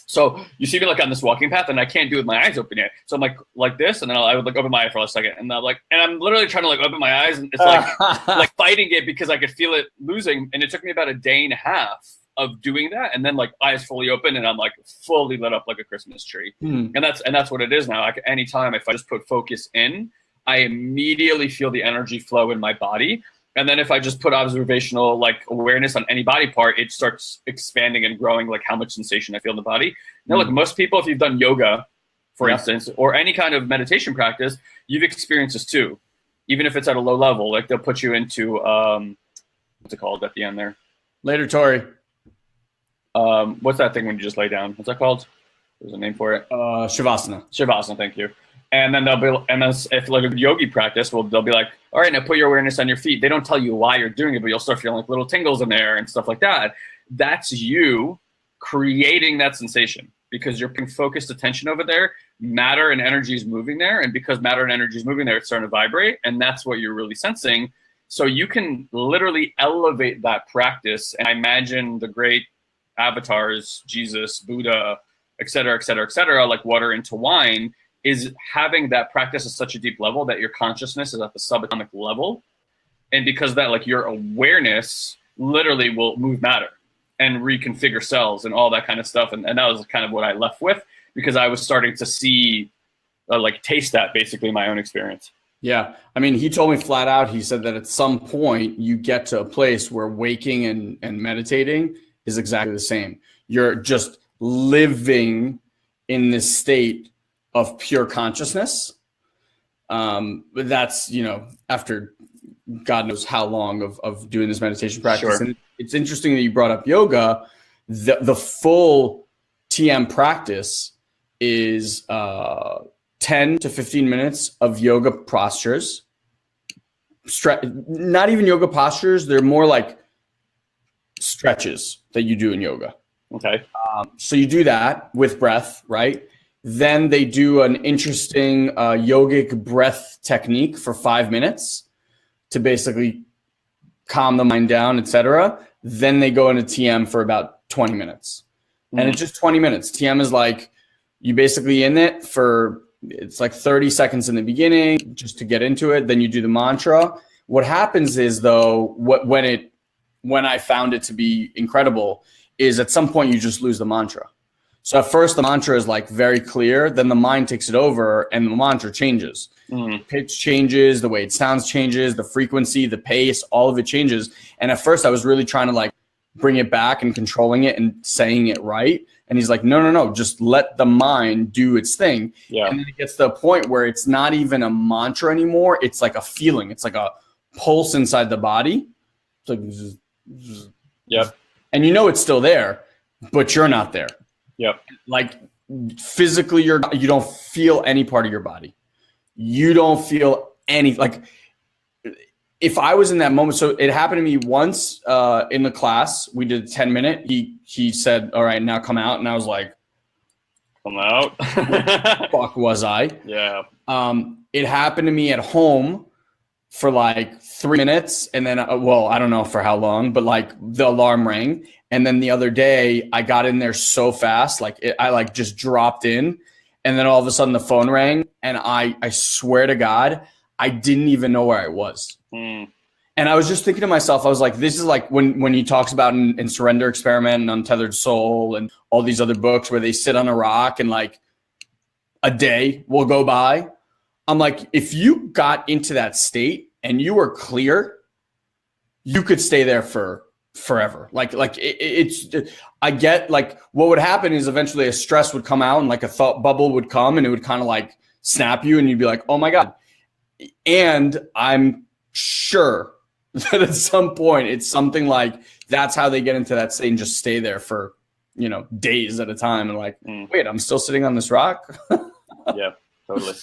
So you see me like on this walking path, and I can't do it with my eyes open yet. So I'm like this, and then I would like open my eye for a second, and I'm literally trying to like open my eyes, and it's like like fighting it because I could feel it losing. And it took me about a day and a half of doing that, and then like eyes fully open, and I'm like fully lit up like a Christmas tree. And that's what it is now. Like anytime if I just put focus in, I immediately feel the energy flow in my body. And then if I just put observational like awareness on any body part, it starts expanding and growing like how much sensation I feel in the body. Now, look, most people, if you've done yoga, for instance, or any kind of meditation practice, you've experienced this too. Even if it's at a low level, like they'll put you into, what's it called at the end there? Later, Tori. What's that thing when you just lay down? What's that called? There's a name for it. Shavasana. Shavasana, thank you. And then if like a yogi practice, they'll be like, all right, now put your awareness on your feet. They don't tell you why you're doing it, but you'll start feeling like little tingles in there and stuff like that. That's you creating that sensation because you're putting focused attention over there. Matter and energy is moving there. And because matter and energy is moving there, it's starting to vibrate. And that's what you're really sensing. So you can literally elevate that practice. And I imagine the great avatars, Jesus, Buddha, et cetera, like water into wine, is having that practice at such a deep level that your consciousness is at the subatomic level. And because that, like your awareness literally will move matter and reconfigure cells and all that kind of stuff. And that was kind of what I left with because I was starting to see, like taste that basically in my own experience. Yeah. I mean, he told me flat out, he said that at some point you get to a place where waking and meditating is exactly the same. You're just living in this state of pure consciousness. But that's, you know, after God knows how long of doing this meditation practice. Sure. And it's interesting that you brought up yoga. The full TM practice is 10 to 15 minutes of yoga postures. Not even yoga postures. They're more like stretches that you do in yoga. Okay. So you do that with breath, right? Then they do an interesting yogic breath technique for 5 minutes to basically calm the mind down, etc. Then they go into TM for about 20 minutes. And it's just 20 minutes. TM is like you basically in it for, it's like 30 seconds in the beginning just to get into it. Then you do the mantra. What happens is though, when I found it to be incredible is at some point you just lose the mantra. So at first the mantra is like very clear, then the mind takes it over and the mantra changes. Pitch changes, the way it sounds changes, the frequency, the pace, all of it changes. And at first I was really trying to like bring it back and controlling it and saying it right. And he's like, no, just let the mind do its thing. Yeah. And then it gets to a point where it's not even a mantra anymore. It's like a feeling. It's like a pulse inside the body. It's like, yep. And you know it's still there, but you're not there. Yep. Like physically, you don't feel any part of your body. You don't feel any, like, if I was in that moment, so it happened to me once in the class. We did a 10-minute. He said, all right, now come out. And I was like, come out. fuck was I? Yeah. It happened to me at home for like 3 minutes. And then, well, I don't know for how long, but like the alarm rang. And then the other day I got in there so fast, like I like just dropped in. And then all of a sudden the phone rang. And I swear to God, I didn't even know where I was. And I was just thinking to myself, I was like, this is like when he talks about in Surrender Experiment and Untethered Soul and all these other books where they sit on a rock and like a day will go by. I'm like, if you got into that state and you were clear, you could stay there for forever. I get like what would happen is eventually a stress would come out and like a thought bubble would come and it would kind of like snap you and you'd be like, oh my God. And I'm sure that at some point it's something like that's how they get into that state and just stay there for, days at a time and like, wait, I'm still sitting on this rock. Yeah, totally.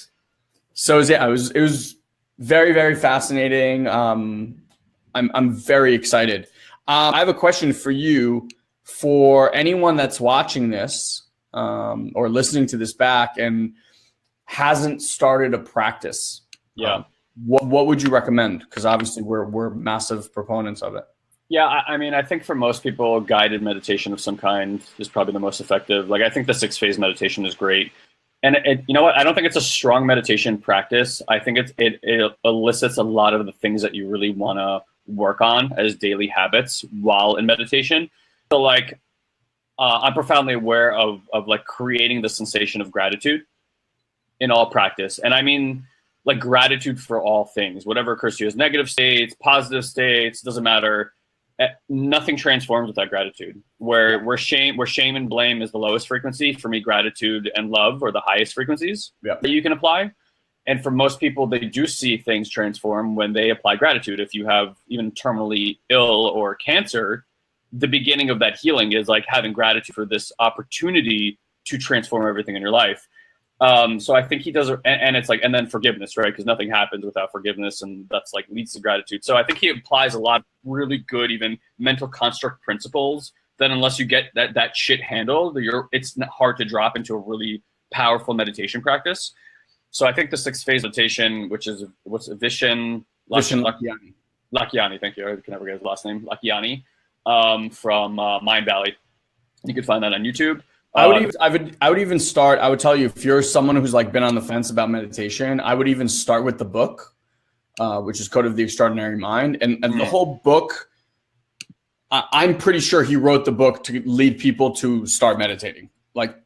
So it was very, very fascinating. I'm very excited. I have a question for you for anyone that's watching this or listening to this back and hasn't started a practice. Yeah. What would you recommend? Because obviously we're massive proponents of it. Yeah, I mean, I think for most people, guided meditation of some kind is probably the most effective. Like, I think the 6-phase meditation is great. And you know what? I don't think it's a strong meditation practice. I think it elicits a lot of the things that you really want to work on as daily habits while in meditation. So like, I'm profoundly aware of like creating the sensation of gratitude in all practice. And I mean, like gratitude for all things, whatever occurs to you as negative states, positive states, doesn't matter. Nothing transforms without gratitude. Where shame and blame is the lowest frequency, for me, gratitude and love are the highest frequencies that you can apply. And for most people, they do see things transform when they apply gratitude. If you have even terminally ill or cancer, the beginning of that healing is like having gratitude for this opportunity to transform everything in your life. So I think he does, and it's like, and then forgiveness, right? Because nothing happens without forgiveness, and that's like leads to gratitude. So I think he applies a lot of really good, even mental construct principles that unless you get that shit handled, it's hard to drop into a really powerful meditation practice. So I think the 6-phase meditation, which is Vishen Lakhiani, thank you. I can never get his last name. Lakhiani, from Mind Valley. You can find that on YouTube. I would even start. I would tell you, if you're someone who's like been on the fence about meditation, I would even start with the book, which is Code of the Extraordinary Mind, and the whole book. I'm pretty sure he wrote the book to lead people to start meditating. Like,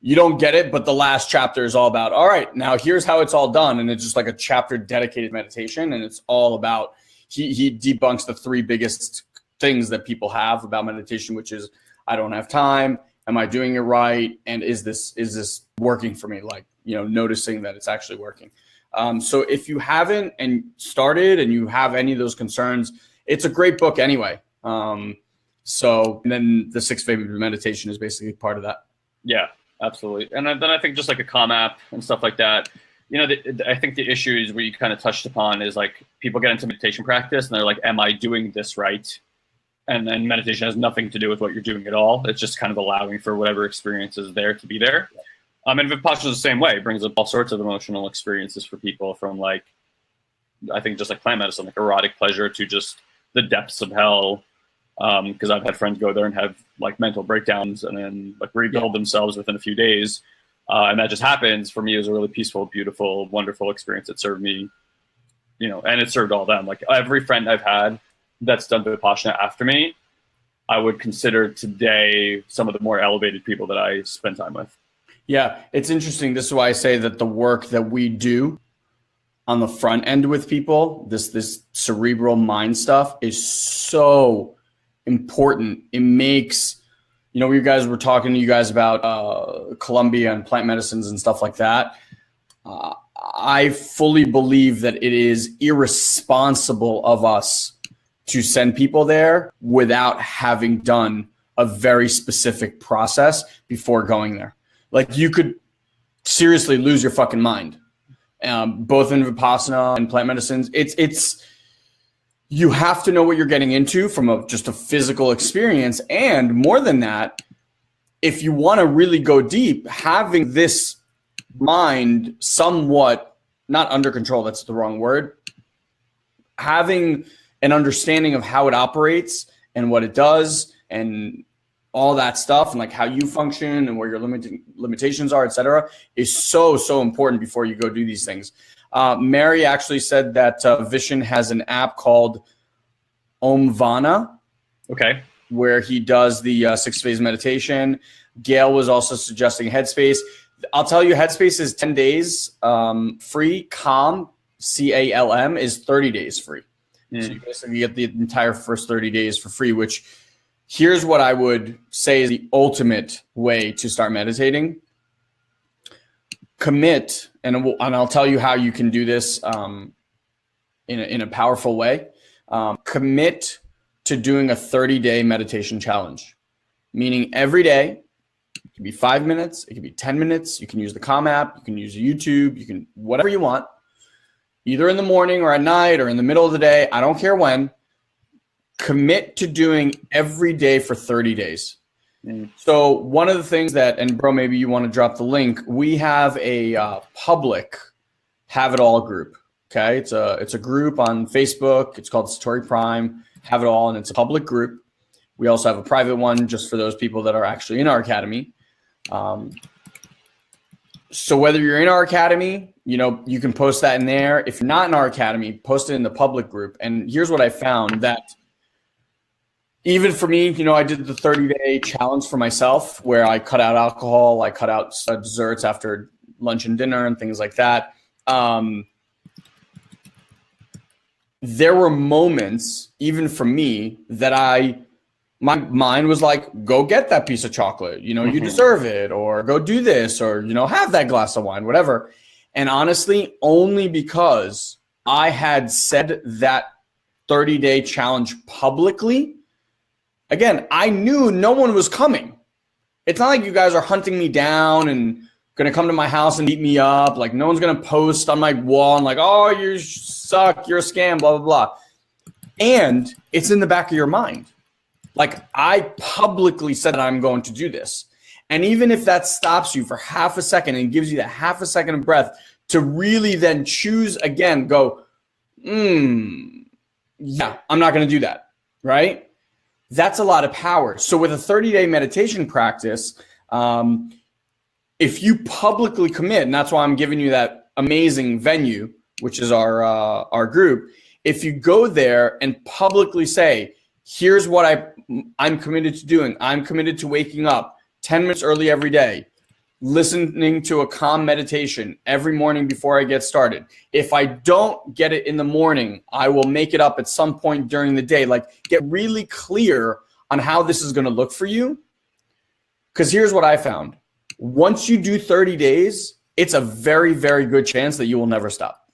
you don't get it, but the last chapter is all about, all right, now here's how it's all done, and it's just like a chapter dedicated to meditation, and it's all about. He debunks the 3 biggest things that people have about meditation, which is I don't have time. Am I doing it right? And is this working for me? Like, noticing that it's actually working. So if you haven't and started and you have any of those concerns, it's a great book anyway. So and then the 6-phase meditation is basically part of that. Yeah, absolutely. And then I think just like a Calm app and stuff like that. I think the issues we kind of touched upon is like people get into meditation practice and they're like, am I doing this right? And then meditation has nothing to do with what you're doing at all. It's just kind of allowing for whatever experience is there to be there. And Vipassana is the same way. It brings up all sorts of emotional experiences for people, from like, I think just like plant medicine, like erotic pleasure, to just the depths of hell. Because I've had friends go there and have like mental breakdowns and then like rebuild themselves within a few days. And that just happens. For me, it was a really peaceful, beautiful, wonderful experience that served me, and it served all them. Like every friend I've had that's done Vipassana after me, I would consider today some of the more elevated people that I spend time with. Yeah, it's interesting. This is why I say that the work that we do on the front end with people, this cerebral mind stuff, is so important. It makes, you guys were talking to you guys about Colombia and plant medicines and stuff like that. I fully believe that it is irresponsible of us to send people there without having done a very specific process before going there. Like, you could seriously lose your fucking mind. Both in Vipassana and plant medicines, it's you have to know what you're getting into from just a physical experience. And more than that, if you want to really go deep, having this mind somewhat, not under control, that's the wrong word, having an understanding of how it operates and what it does and all that stuff, and like how you function and where your limitations are, et cetera, is so important before you go do these things. Mary actually said that Vishen has an app called Omvana. Okay. Where he does the 6-phase meditation. Gail was also suggesting Headspace. I'll tell you, Headspace is 10 days free. Calm, CALM, is 30 days free. So you basically get the entire first 30 days for free, which here's what I would say is the ultimate way to start meditating. Commit, and I'll tell you how you can do this in a powerful way. Commit to doing a 30-day meditation challenge, meaning every day. It can be 5 minutes. It can be 10 minutes. You can use the Calm app. You can use YouTube. You can whatever you want, either in the morning or at night or in the middle of the day. I don't care when. Commit to doing every day for 30 days. So one of the things that, and bro, maybe you want to drop the link. We have a public Have It All group. Okay, it's a group on Facebook. It's called SatoriPrime Have It All, and it's a public group. We also have a private one just for those people that are actually in our academy. So whether you're in our academy, you can post that in there. If you're not in our academy, post it in the public group. And here's what I found, that even for me, I did the 30-day challenge for myself where I cut out alcohol, I cut out desserts after lunch and dinner and things like that. There were moments, even for me, that my mind was like, go get that piece of chocolate. You deserve it, or go do this, or, have that glass of wine, whatever. And honestly, only because I had said that 30-day challenge publicly, again, I knew no one was coming. It's not like you guys are hunting me down and going to come to my house and beat me up. Like, no one's going to post on my wall and like, oh, you suck, you're a scam, blah, blah, blah. And it's in the back of your mind. Like, I publicly said that I'm going to do this. And even if that stops you for half a second and gives you that half a second of breath to really then choose again, go, yeah, I'm not going to do that, right? That's a lot of power. So with a 30-day meditation practice, if you publicly commit, and that's why I'm giving you that amazing venue, which is our group, if you go there and publicly say, here's what I'm committed to doing. I'm committed to waking up 10 minutes early every day, listening to a calm meditation every morning before I get started. If I don't get it in the morning, I will make it up at some point during the day. Like, get really clear on how this is going to look for you. Because here's what I found. Once you do 30 days, it's a very, very good chance that you will never stop.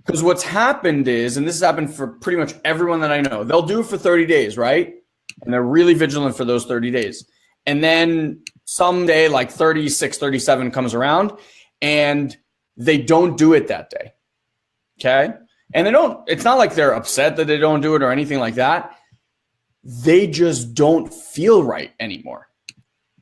Because what's happened is, and this has happened for pretty much everyone that I know, they'll do it for 30 days, right? And they're really vigilant for those 30 days. And then someday, like 36, 37 comes around, and they don't do it that day, okay? And it's not like they're upset that they don't do it or anything like that. They just don't feel right anymore.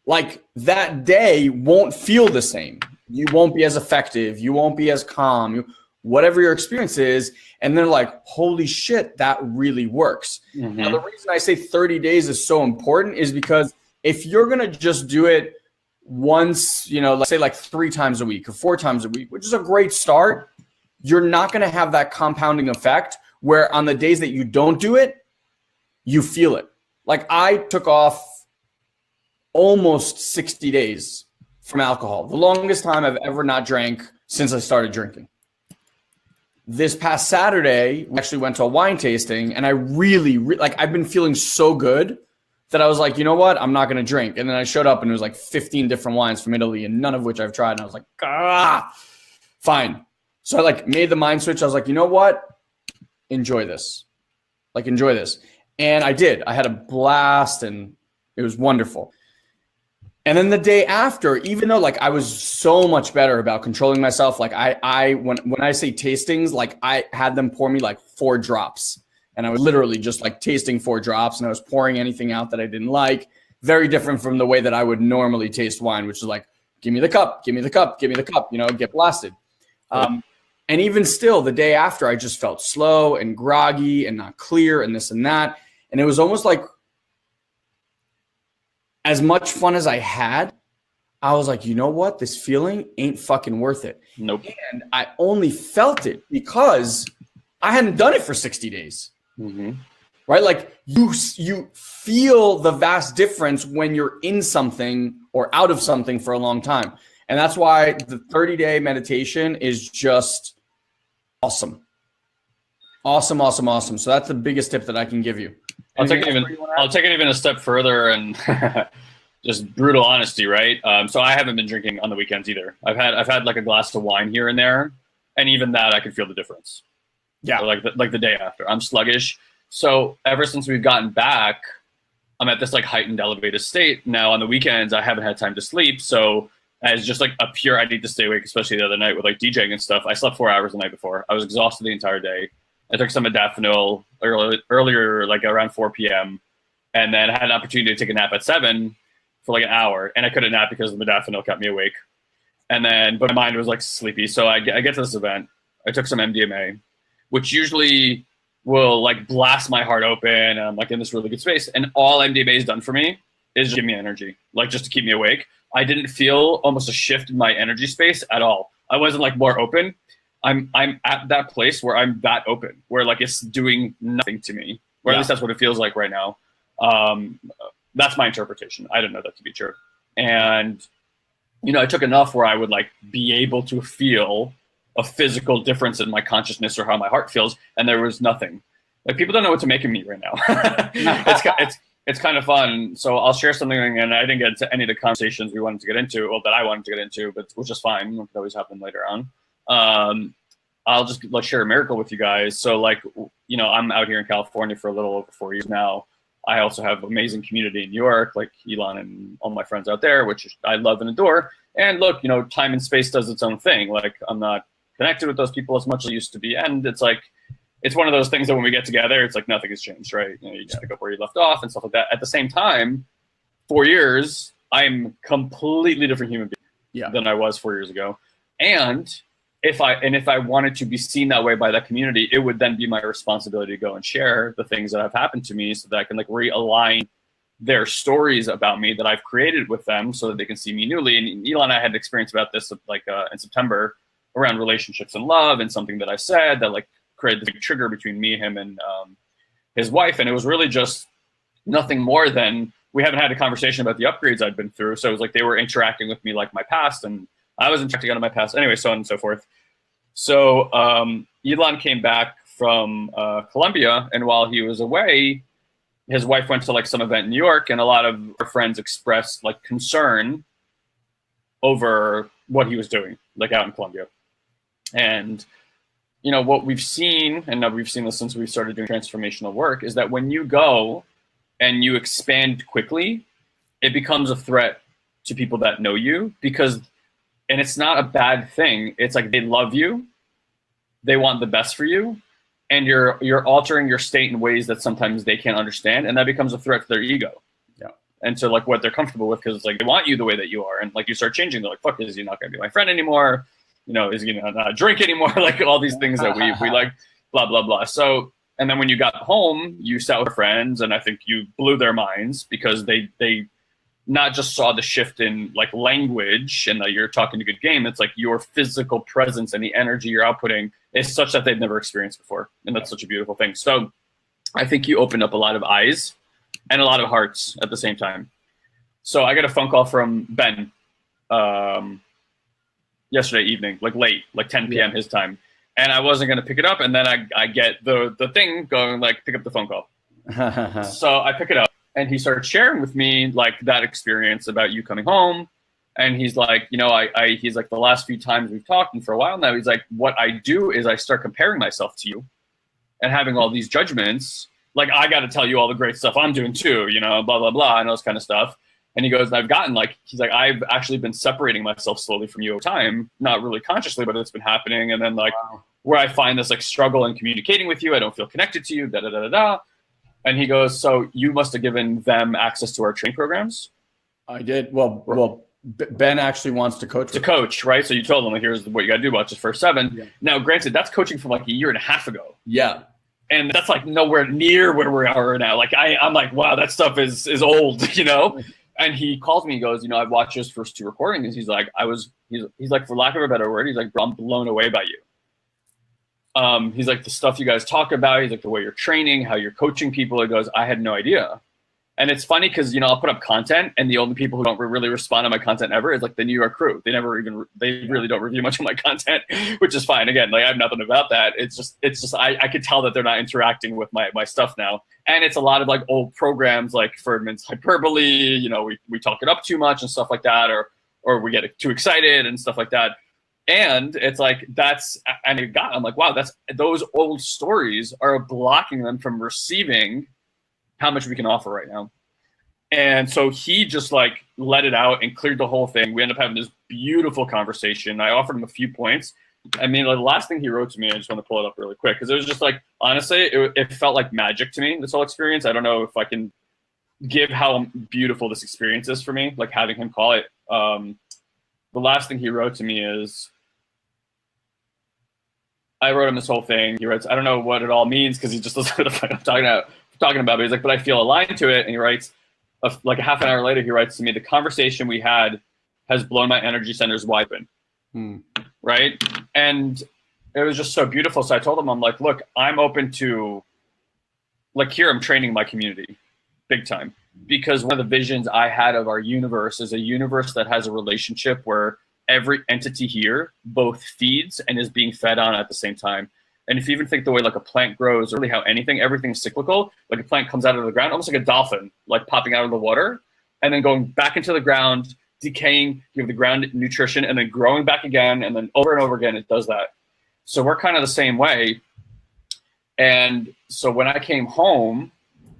Like, that day won't feel the same. You won't be as effective. You won't be as calm. Whatever your experience is, and they're like, holy shit, that really works. Now, the reason I say 30 days is so important is because if you're going to just do it once, let's say like 3 times a week or 4 times a week, which is a great start, you're not going to have that compounding effect where on the days that you don't do it, you feel it. Like, I took off almost 60 days from alcohol, the longest time I've ever not drank since I started drinking. this past Saturday, we actually went to a wine tasting, and I really like, I've been feeling so good that I was like, you know what? I'm not going to drink. And then I showed up and it was like 15 different wines from Italy, and none of which I've tried. And I was like, fine. So I like made the mind switch. I was like, you know what? Enjoy this. Like, enjoy this. And I did. I had a blast and it was wonderful. And then the day after, even though like I was so much better about controlling myself, like when I say tastings, like I had them pour me like 4 drops, and I was literally just like tasting 4 drops, and I was pouring anything out that I didn't like. Very different from the way that I would normally taste wine, which is like, give me the cup, give me the cup, give me the cup, get blasted. And even still, the day after, I just felt slow and groggy and not clear and this and that. And it was almost like, as much fun as I had, I was like, you know what? This feeling ain't fucking worth it. Nope. And I only felt it because I hadn't done it for 60 days. Mm-hmm. Right? Like you feel the vast difference when you're in something or out of something for a long time. And that's why the 30-day meditation is just awesome. Awesome, awesome, awesome. So that's the biggest tip that I can give you. I'll take it even a step further and just brutal honesty, right? So I haven't been drinking on the weekends either. I've had like a glass of wine here and there, and even that I could feel the difference. Yeah, so like the day after, I'm sluggish. So ever since we've gotten back, I'm at this like heightened, elevated state. Now on the weekends, I haven't had time to sleep, so as just like a pure, I need to stay awake, especially the other night with like DJing and stuff. I slept 4 hours the night before. I was exhausted the entire day. I took some modafinil earlier, like around 4 p.m., and then I had an opportunity to take a nap at 7 for like an hour, and I couldn't nap because the modafinil kept me awake. And then, but my mind was like sleepy. So I get to this event. I took some MDMA, which usually will like blast my heart open, and I'm like in this really good space. And all MDMA has done for me is just give me energy, like just to keep me awake. I didn't feel almost a shift in my energy space at all. I wasn't like more open. I'm at that place where I'm that open, where like it's doing nothing to me, or at least that's what it feels like right now. That's my interpretation. I don't know that to be true. And, I took enough where I would like be able to feel a physical difference in my consciousness or how my heart feels. And there was nothing. Like people don't know what to make of me right now. It's kind of fun. So I'll share something, and I didn't get into any of the conversations we wanted to get into, or that I wanted to get into, but which is fine. It could always happen later on. I'll just share a miracle with you guys. So I'm out here in California for a little over 4 years now. I also have amazing community in New York, like Ilan and all my friends out there, which I love and adore. And look, time and space does its own thing. Like I'm not connected with those people as much as I used to be. And it's like, it's one of those things that when we get together, it's like nothing has changed, right? You just pick up where you left off and stuff like that. At the same time, 4 years, I'm completely different human being than I was 4 years ago. And if I wanted to be seen that way by that community, it would then be my responsibility to go and share the things that have happened to me so that I can realign their stories about me that I've created with them so that they can see me newly. And Ilan and I had experience about this in September around relationships and love, and something that I said that created the big trigger between me, him, and his wife. And it was really just nothing more than we haven't had a conversation about the upgrades I'd been through. So it was like they were interacting with me like my past, and I was interacting on my past. Anyway, so on and so forth. So Ilan came back from Colombia, and while he was away, his wife went to some event in New York, and a lot of our friends expressed concern over what he was doing, out in Colombia. And what we've seen, and we've seen this since we started doing transformational work, is that when you go and you expand quickly, it becomes a threat to people that know you, and it's not a bad thing. It's like they love you, they want the best for you, and you're altering your state in ways that sometimes they can't understand, and that becomes a threat to their ego. Yeah. And to what they're comfortable with, because they want you the way that you are, and you start changing, they're like, "Fuck, is he not gonna be my friend anymore? Is he gonna not drink anymore?" All these things that we like, blah blah blah. So, and then when you got home, you sat with friends, and I think you blew their minds because they not just saw the shift in language and that you're talking a good game. It's your physical presence and the energy you're outputting is such that they've never experienced before. And that's such a beautiful thing. So I think you opened up a lot of eyes and a lot of hearts at the same time. So I got a phone call from Ben yesterday evening, late, 10 p.m. his time. And I wasn't going to pick it up. And then I get the thing going, like, pick up the phone call. So I pick it up, and he started sharing with me, like, that experience about you coming home. And he's like, you know, he's like, the last few times we've talked, and for a while now, he's like, what I do is I start comparing myself to you and having all these judgments. Like, I got to tell you all the great stuff I'm doing too, you know, blah, blah, blah, and all this kind of stuff. And he goes, I've gotten like, he's like, I've actually been separating myself slowly from you over time, not really consciously, but it's been happening. And then like, where I find this like struggle in communicating with you, I don't feel connected to you, da, da, da, da, da. And he goes, so you must have given them access to our training programs? I did. Well, Ben actually wants to coach. To coach, right? So you told them, like, here's what you got to do, watch this first 7. Yeah. Now, granted, that's coaching from like a year and a half ago. Yeah. And that's like nowhere near where we are now. Like I'm like, wow, that stuff is old, you know? And he calls me, he goes, you know, I've watched his first 2 recordings. He's like, he's like, for lack of a better word, he's like, bro, I'm blown away by you. He's like, the stuff you guys talk about, he's like, the way you're training, how you're coaching people. He goes, I had no idea. And it's funny because, you know, I'll put up content, and the only people who don't really respond to my content ever is like the New York crew. They really don't review much of my content, which is fine. Again, like I have nothing about that. It's just I could tell that they're not interacting with my stuff now. And it's a lot of like old programs like Ferdman's hyperbole, you know, we talk it up too much and stuff like that, or we get too excited and stuff like that. And it's like, I'm like, wow, those old stories are blocking them from receiving how much we can offer right now. And so he just like let it out and cleared the whole thing. We ended up having this beautiful conversation. I offered him a few points. I mean, like, the last thing he wrote to me, I just want to pull it up really quick, because it was just like, honestly, it felt like magic to me, this whole experience. I don't know if I can give how beautiful this experience is for me, like having him call it. The last thing he wrote to me is, I wrote him this whole thing. He writes, I don't know what it all means, because he just doesn't know what I'm talking about, but he's like, but I feel aligned to it. And he writes, like a half an hour later, he writes to me, the conversation we had has blown my energy centers wide open. Right? And it was just so beautiful. So I told him, I'm like, look, I'm open to, like, here I'm training my community big time, because one of the visions I had of our universe is a universe that has a relationship where every entity here both feeds and is being fed on at the same time. And if you even think the way like a plant grows, or really how everything's cyclical, like a plant comes out of the ground, almost like a dolphin, like popping out of the water and then going back into the ground, decaying, give the ground nutrition, and then growing back again. And then over and over again, it does that. So we're kind of the same way. And so when I came home,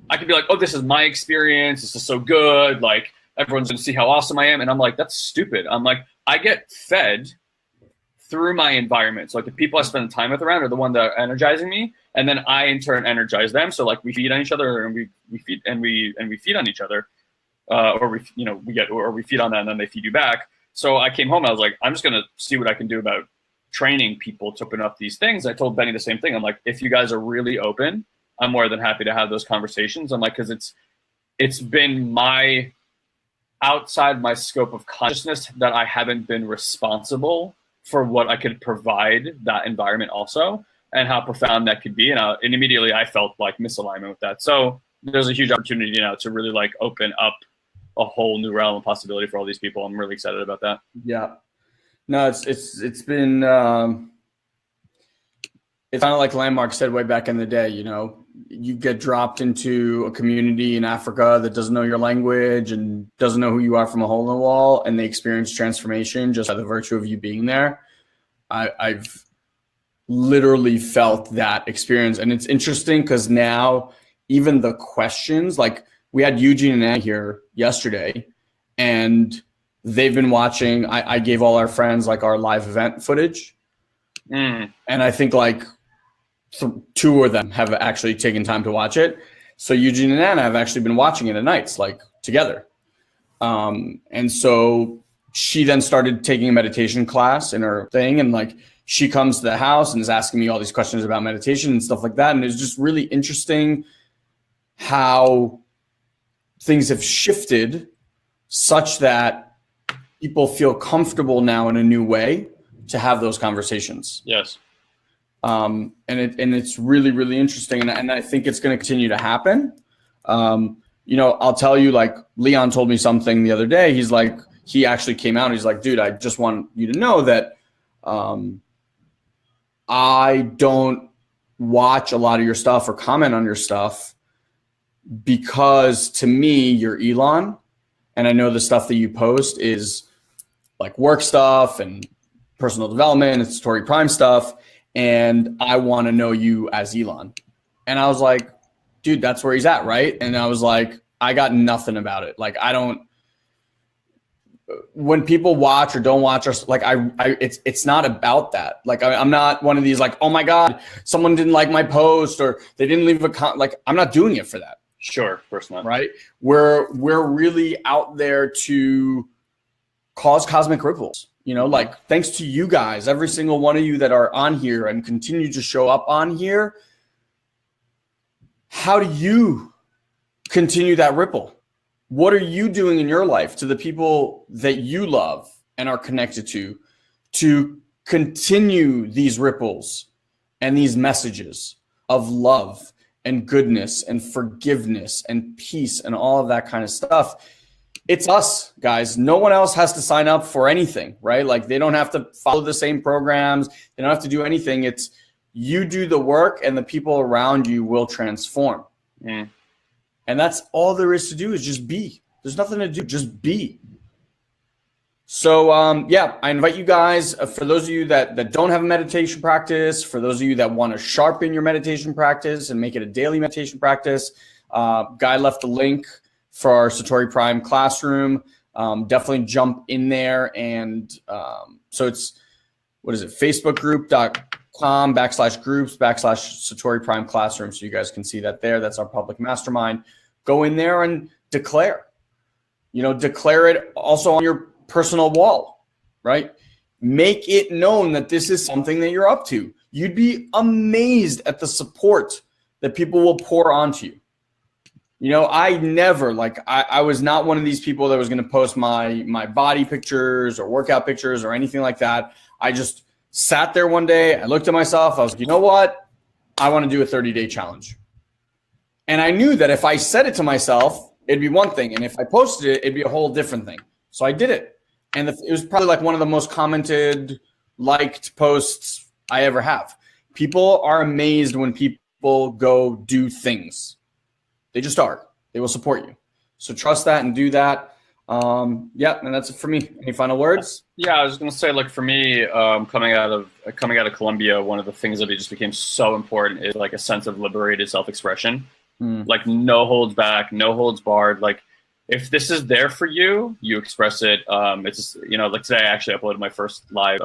I could be like, oh, this is my experience. This is so good. Like, everyone's going to see how awesome I am. And I'm like, that's stupid. I'm like, I get fed through my environment. So like the people I spend time with around are the ones that are energizing me, and then I in turn energize them. So like we feed on each other, and we feed on each other, or we feed on that, and then they feed you back. So I came home, and I was like, I'm just gonna see what I can do about training people to open up these things. I told Benny the same thing. I'm like, if you guys are really open, I'm more than happy to have those conversations. I'm like, because it's been my outside my scope of consciousness that I haven't been responsible for what I could provide that environment also, and how profound that could be. And immediately I felt like misalignment with that. So there's a huge opportunity now to really like open up a whole new realm of possibility for all these people. I'm really excited about that. Yeah. No, it's been, it's kind of like Landmark said way back in the day, you know, you get dropped into a community in Africa that doesn't know your language and doesn't know who you are from a hole in the wall, and they experience transformation just by the virtue of you being there. I've literally felt that experience. And it's interesting because now even the questions, like we had Eugene and Anna here yesterday, and they've been watching, I gave all our friends like our live event footage. And I think like 2 of them have actually taken time to watch it. So Eugene and Anna have actually been watching it at nights, like together. And so she then started taking a meditation class in her thing. And like, she comes to the house and is asking me all these questions about meditation and stuff like that. And it's just really interesting how things have shifted such that people feel comfortable now in a new way to have those conversations. Yes. And it's really, really interesting. And I think it's going to continue to happen. You know, I'll tell you, like Leon told me something the other day. He's like, he actually came out and he's like, dude, I just want you to know that, I don't watch a lot of your stuff or comment on your stuff because to me, you're Ilan. And I know the stuff that you post is like work stuff and personal development and SatoriPrime stuff. And I want to know you as Ilan. And I was like, dude, that's where he's at, right? And I was like, I got nothing about it. Like, I don't, when people watch or don't watch us, like it's not about that. Like I'm not one of these like, oh my God, someone didn't like my post or they didn't leave a comment. Like I'm not doing it for that. Sure, of course not. Right? We're really out there to cause cosmic ripples. You know, like thanks to you guys, every single one of you that are on here and continue to show up on here. How do you continue that ripple? What are you doing in your life to the people that you love and are connected to continue these ripples and these messages of love and goodness and forgiveness and peace and all of that kind of stuff? It's us, guys. No one else has to sign up for anything, right? Like they don't have to follow the same programs. They don't have to do anything. It's you do the work and the people around you will transform. Mm. And that's all there is to do is just be. There's nothing to do, just be. So, yeah, I invite you guys, for those of you that don't have a meditation practice, for those of you that want to sharpen your meditation practice and make it a daily meditation practice, Guy left the link for our SatoriPrime classroom. Definitely jump in there. And so it's, what is it, facebookgroup.com/groups/SatoriPrime classroom. So you guys can see that there. That's our public mastermind. Go in there and declare. You know, declare it also on your personal wall, right? Make it known that this is something that you're up to. You'd be amazed at the support that people will pour onto you. You know, I never, like, I was not one of these people that was going to post my body pictures or workout pictures or anything like that. I just sat there one day. I looked at myself. I was like, you know what? I want to do a 30-day challenge. And I knew that if I said it to myself, it'd be one thing. And if I posted it, it'd be a whole different thing. So I did it. And it was probably like one of the most commented, liked posts I ever have. People are amazed when people go do things. They just are. They will support you. So trust that and do that. Yeah, and that's it for me. Any final words? Yeah, I was gonna say, like for me, coming out of Colombia, one of the things that just became so important is like a sense of liberated self-expression. Like no holds back, no holds barred. Like if this is there for you, you express it. It's just, you know, like today I actually uploaded my first live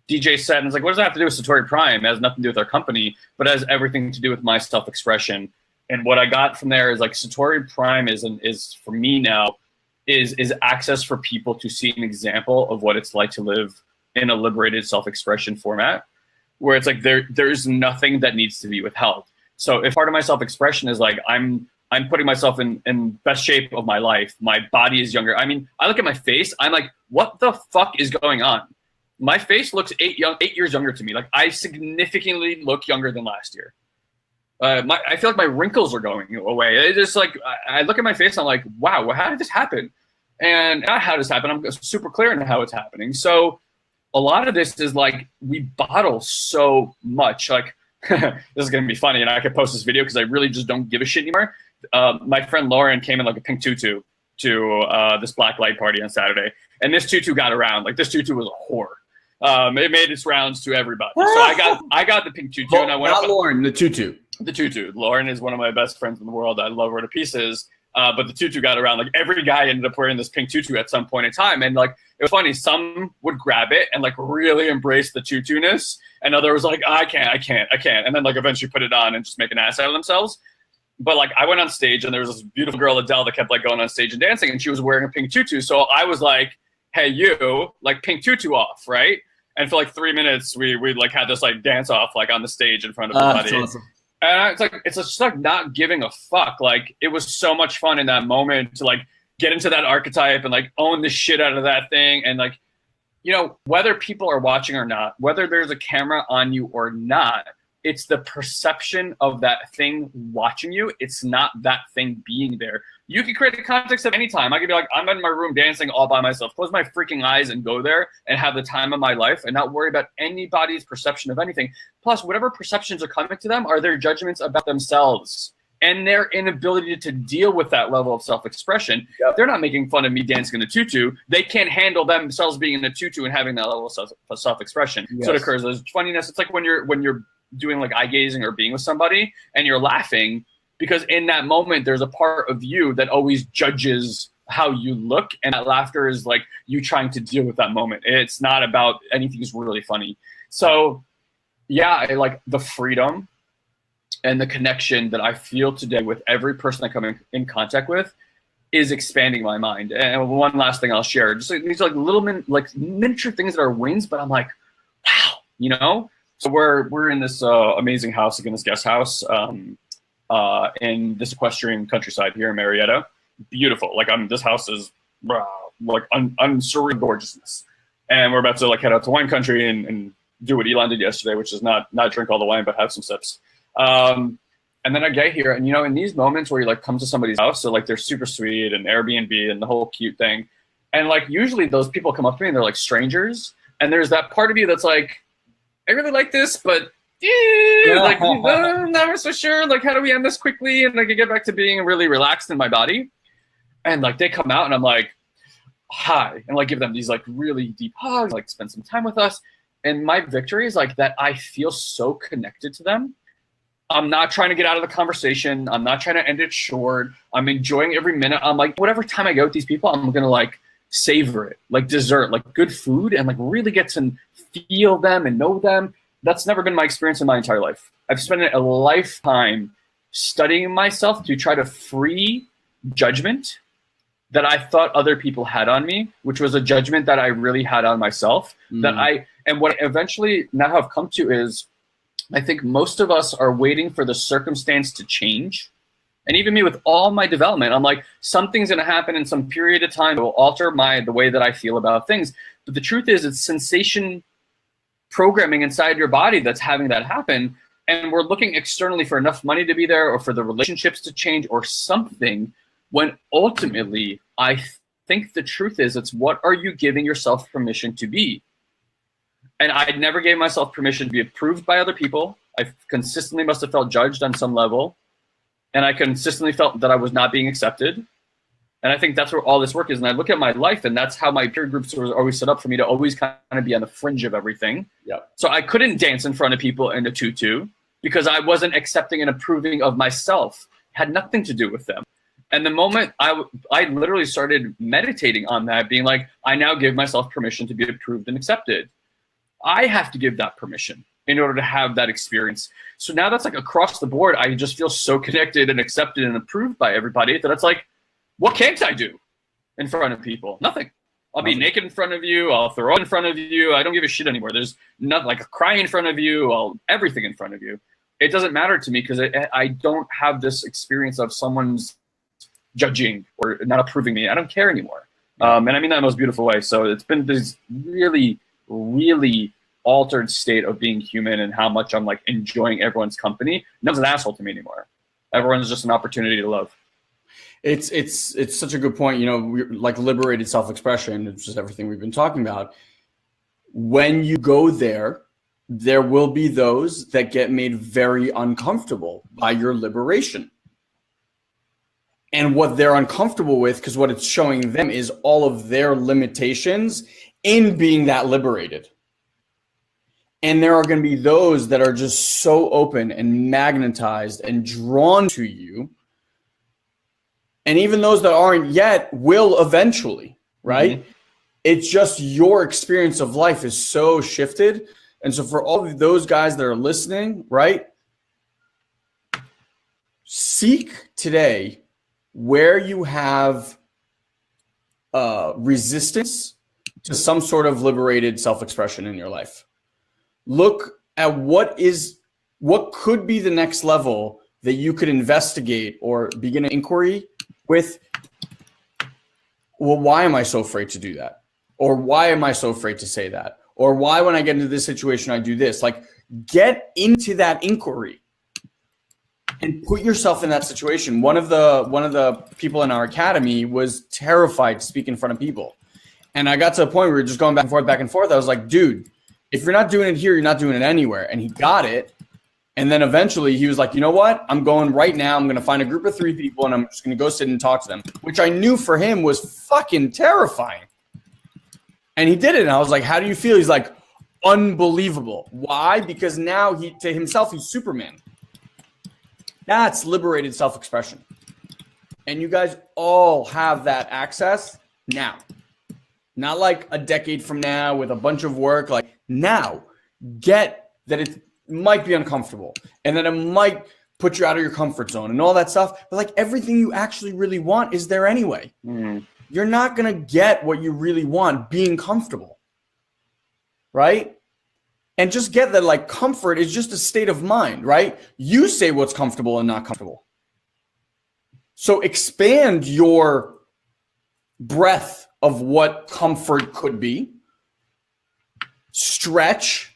DJ set, and it's like, what does that have to do with SatoriPrime? It has nothing to do with our company, but it has everything to do with my self-expression. And what I got from there is like SatoriPrime is for me now is access for people to see an example of what it's like to live in a liberated self-expression format, where it's like there's nothing that needs to be withheld. So if part of my self-expression is like I'm putting myself in best shape of my life, my body is younger. I mean, I look at my face, I'm like, what the fuck is going on? My face looks 8 years younger to me. Like I significantly look younger than last year. I feel like my wrinkles are going away. It's just like I look at my face and I'm like, wow, how did this happen? And not how this happened. I'm super clear on how it's happening. So a lot of this is like we bottle so much. Like this is gonna be funny, and I could post this video because I really just don't give a shit anymore. My friend Lauren came in like a pink tutu to this black light party on Saturday, and this tutu got around. Like this tutu was a whore. It made its rounds to everybody. So I got the pink tutu, and I went not Lauren, the tutu. The tutu. Lauren is one of my best friends in the world. I love her to pieces. But the tutu got around. Like every guy ended up wearing this pink tutu at some point in time. And like it was funny. Some would grab it and like really embrace the tutu-ness, and others was like, I can't. And then like eventually put it on and just make an ass out of themselves. But like I went on stage and there was this beautiful girl, Adele, that kept like going on stage and dancing, and she was wearing a pink tutu. So I was like, hey, you, like pink tutu off, right? And for like 3 minutes, we like had this like dance off like on the stage in front of everybody. That's awesome. And it's just like not giving a fuck. Like it was so much fun in that moment to like get into that archetype and like own the shit out of that thing. And like, you know, whether people are watching or not, whether there's a camera on you or not, It's the perception of that thing watching you. It's not that thing being there. You can create a context of any time. I could be like, I'm in my room dancing all by myself, close my freaking eyes and go there and have the time of my life and not worry about anybody's perception of anything. Plus, whatever perceptions are coming to them are their judgments about themselves and their inability to deal with that level of self-expression. Yep. They're not making fun of me dancing in a tutu. They can't handle themselves being in a tutu and having that level of self-expression. Yes. So it occurs as funniness. It's like when you're doing like eye gazing or being with somebody and you're laughing, because in that moment there's a part of you that always judges how you look, and that laughter is like you trying to deal with that moment. It's not about anything's really funny. So yeah, I like the freedom and the connection that I feel today with every person I come in contact with is expanding my mind. And one last thing I'll share, just like, these are like little miniature things that are wins, but I'm like, wow, you know. So we're in this amazing house, again, this guest house, in this equestrian countryside here in Marietta. Beautiful. Like this house is like unsurreal gorgeousness. And we're about to like head out to wine country and do what Ilan did yesterday, which is not drink all the wine, but have some sips. And then I get here, and you know, in these moments where you like come to somebody's house, so like they're super sweet and Airbnb and the whole cute thing, and like usually those people come up to me and they're like strangers, and there's that part of you that's like, I really like this, but like I'm not so sure. Like, how do we end this quickly and I can get back to being really relaxed in my body? And like they come out and I'm like, hi, and like give them these like really deep hugs, like spend some time with us. And my victory is like that I feel so connected to them. I'm not trying to get out of the conversation. I'm not trying to end it short. I'm enjoying every minute. I'm like, whatever time I go with these people, I'm gonna like savor it, like dessert, like good food, and like really get to feel them and know them. That's never been my experience in my entire life. I've spent a lifetime studying myself to try to free judgment that I thought other people had on me, which was a judgment that I really had on myself. And what I eventually now have come to is, I think most of us are waiting for the circumstance to change. And even me with all my development, I'm like, something's gonna happen in some period of time that will alter the way that I feel about things. But the truth is, it's sensation programming inside your body that's having that happen. And we're looking externally for enough money to be there or for the relationships to change or something, when ultimately I think the truth is, it's what are you giving yourself permission to be? And I never gave myself permission to be approved by other people. I consistently must have felt judged on some level. And I consistently felt that I was not being accepted. And I think that's where all this work is. And I look at my life, and that's how my peer groups were always set up for me to always kind of be on the fringe of everything. Yep. So I couldn't dance in front of people in a tutu because I wasn't accepting and approving of myself. It had nothing to do with them. And the moment I literally started meditating on that, being like, I now give myself permission to be approved and accepted. I have to give that permission in order to have that experience. So now that's like across the board, I just feel so connected and accepted and approved by everybody that it's like, what can't I do in front of people? Nothing. I'll be naked in front of you. I'll throw in front of you. I don't give a shit anymore. There's nothing like a cry in front of you. Everything in front of you. It doesn't matter to me because I don't have this experience of someone's judging or not approving me. I don't care anymore. And I mean that in the most beautiful way. So it's been this really, really altered state of being human and how much I'm like enjoying everyone's company. No one's an asshole to me anymore. Everyone's just an opportunity to love. It's such a good point. You know, we're like liberated self-expression, which is everything we've been talking about. When you go there, there will be those that get made very uncomfortable by your liberation. And what they're uncomfortable with, because what it's showing them is all of their limitations in being that liberated. And there are going to be those that are just so open and magnetized and drawn to you. And even those that aren't yet will eventually, right? Mm-hmm. It's just your experience of life is so shifted. And so for all of those guys that are listening, right? Seek today where you have resistance to some sort of liberated self-expression in your life. Look at what could be the next level that you could investigate or begin an inquiry with. Well, why am I so afraid to do that? Or why am I so afraid to say that? Or why, when I get into this situation, I do this. Like, get into that inquiry and put yourself in that situation. One of the people in our academy was terrified to speak in front of people. And I got to a point where we were just going back and forth, back and forth. I was like, dude, if you're not doing it here, you're not doing it anywhere. And he got it. And then eventually he was like, you know what? I'm going right now. I'm going to find a group of 3 people and I'm just going to go sit and talk to them, which I knew for him was fucking terrifying. And he did it. And I was like, how do you feel? He's like, unbelievable. Why? Because now to himself, he's Superman. That's liberated self-expression. And you guys all have that access now. Not like a decade from now with a bunch of work. Like, now, get that it might be uncomfortable and that it might put you out of your comfort zone and all that stuff. But like, everything you actually really want is there anyway. You're not going to get what you really want being comfortable. Right? And just get that, like, comfort is just a state of mind, right? You say what's comfortable and not comfortable. So expand your breadth of what comfort could be. Stretch,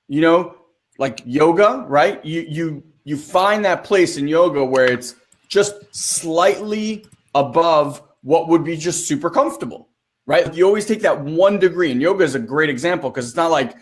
like yoga, right? You find that place in yoga where it's just slightly above what would be just super comfortable, right? You always take that 1 degree, and yoga is a great example because it's not like,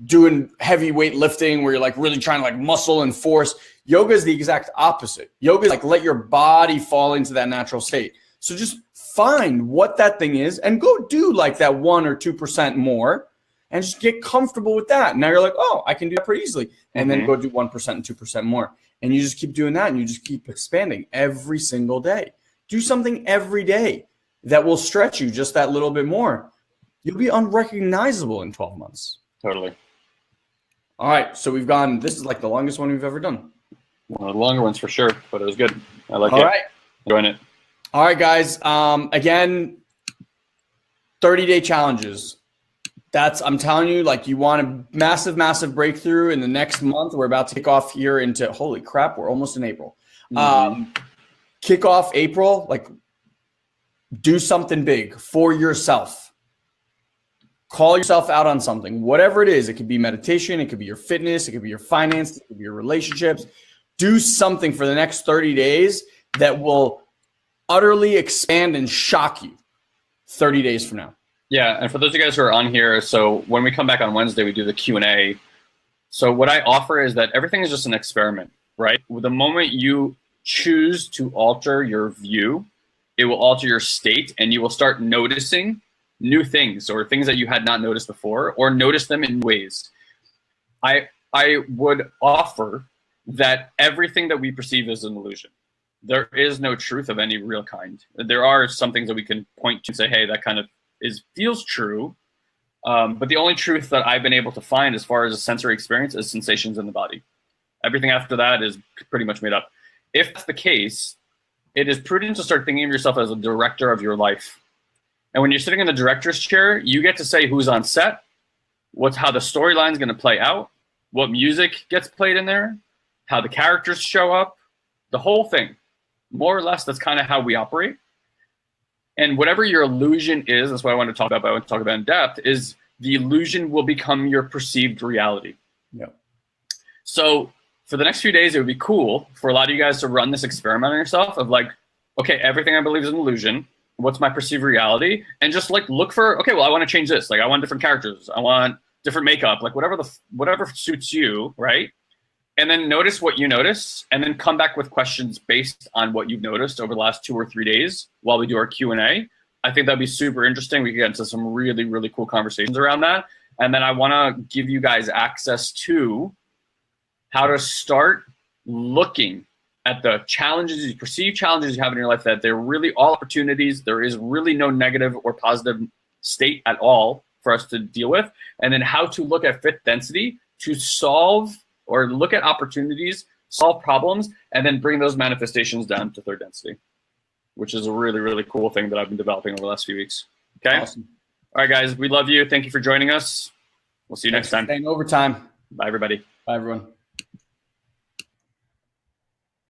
doing heavy weight lifting where you're like really trying to like muscle and force. Yoga is the exact opposite. Yoga is like, let your body fall into that natural state. So just find what that thing is and go do like that 1 or 2% more and just get comfortable with that. Now you're like, oh, I can do that pretty easily. And then go do 1% and 2% more. And you just keep doing that and you just keep expanding every single day. Do something every day that will stretch you just that little bit more. You'll be unrecognizable in 12 months. Totally. All right. So this is like the longest one we've ever done. One of the longer ones for sure, but it was good. I like it. All right. Enjoying it. All right, guys. Again, 30-day challenges. I'm telling you, like, you want a massive, massive breakthrough in the next month. We're about to kick off here into, holy crap, we're almost in April. Kick off April, like, do something big for yourself. Call yourself out on something, whatever it is. It could be meditation. It could be your fitness. It could be your finance. It could be your relationships. Do something for the next 30 days that will utterly expand and shock you 30 days from now. Yeah, and for those of you guys who are on here, so when we come back on Wednesday, we do the Q&A. So what I offer is that everything is just an experiment, right? The moment you choose to alter your view, it will alter your state, and you will start noticing new things or things that you had not noticed before, or notice them in ways. I would offer that everything that we perceive is an illusion. There is no truth of any real kind. There are some things that we can point to and say, hey, that kind of feels true. But the only truth that I've been able to find as far as a sensory experience is sensations in the body. Everything after that is pretty much made up. If that's the case, it is prudent to start thinking of yourself as a director of your life. And when you're sitting in the director's chair, you get to say who's on set, how the storyline is going to play out, what music gets played in there, how the characters show up, the whole thing. More or less, that's kind of how we operate. And whatever your illusion is, that's what I want to talk about, but I want to talk about in depth, is the illusion will become your perceived reality. Yeah. So for the next few days, it would be cool for a lot of you guys to run this experiment on yourself of like, okay, everything I believe is an illusion. What's my perceived reality? And just like look for, okay, well, I want to change this. Like I want different characters. I want different makeup, like whatever suits you, right? And then notice what you notice, and then come back with questions based on what you've noticed over the last 2 or 3 days while we do our Q&A. I think that'd be super interesting. We can get into some really, really cool conversations around that. And then I want to give you guys access to how to start looking at the challenges, perceived challenges you have in your life, that they're really all opportunities. There is really no negative or positive state at all for us to deal with. And then how to look at fifth density to solve or look at opportunities, solve problems, and then bring those manifestations down to third density, which is a really, really cool thing that I've been developing over the last few weeks. Okay? Awesome. All right, guys. We love you. Thank you for joining us. We'll see you next time. Staying overtime. Bye, everybody. Bye, everyone.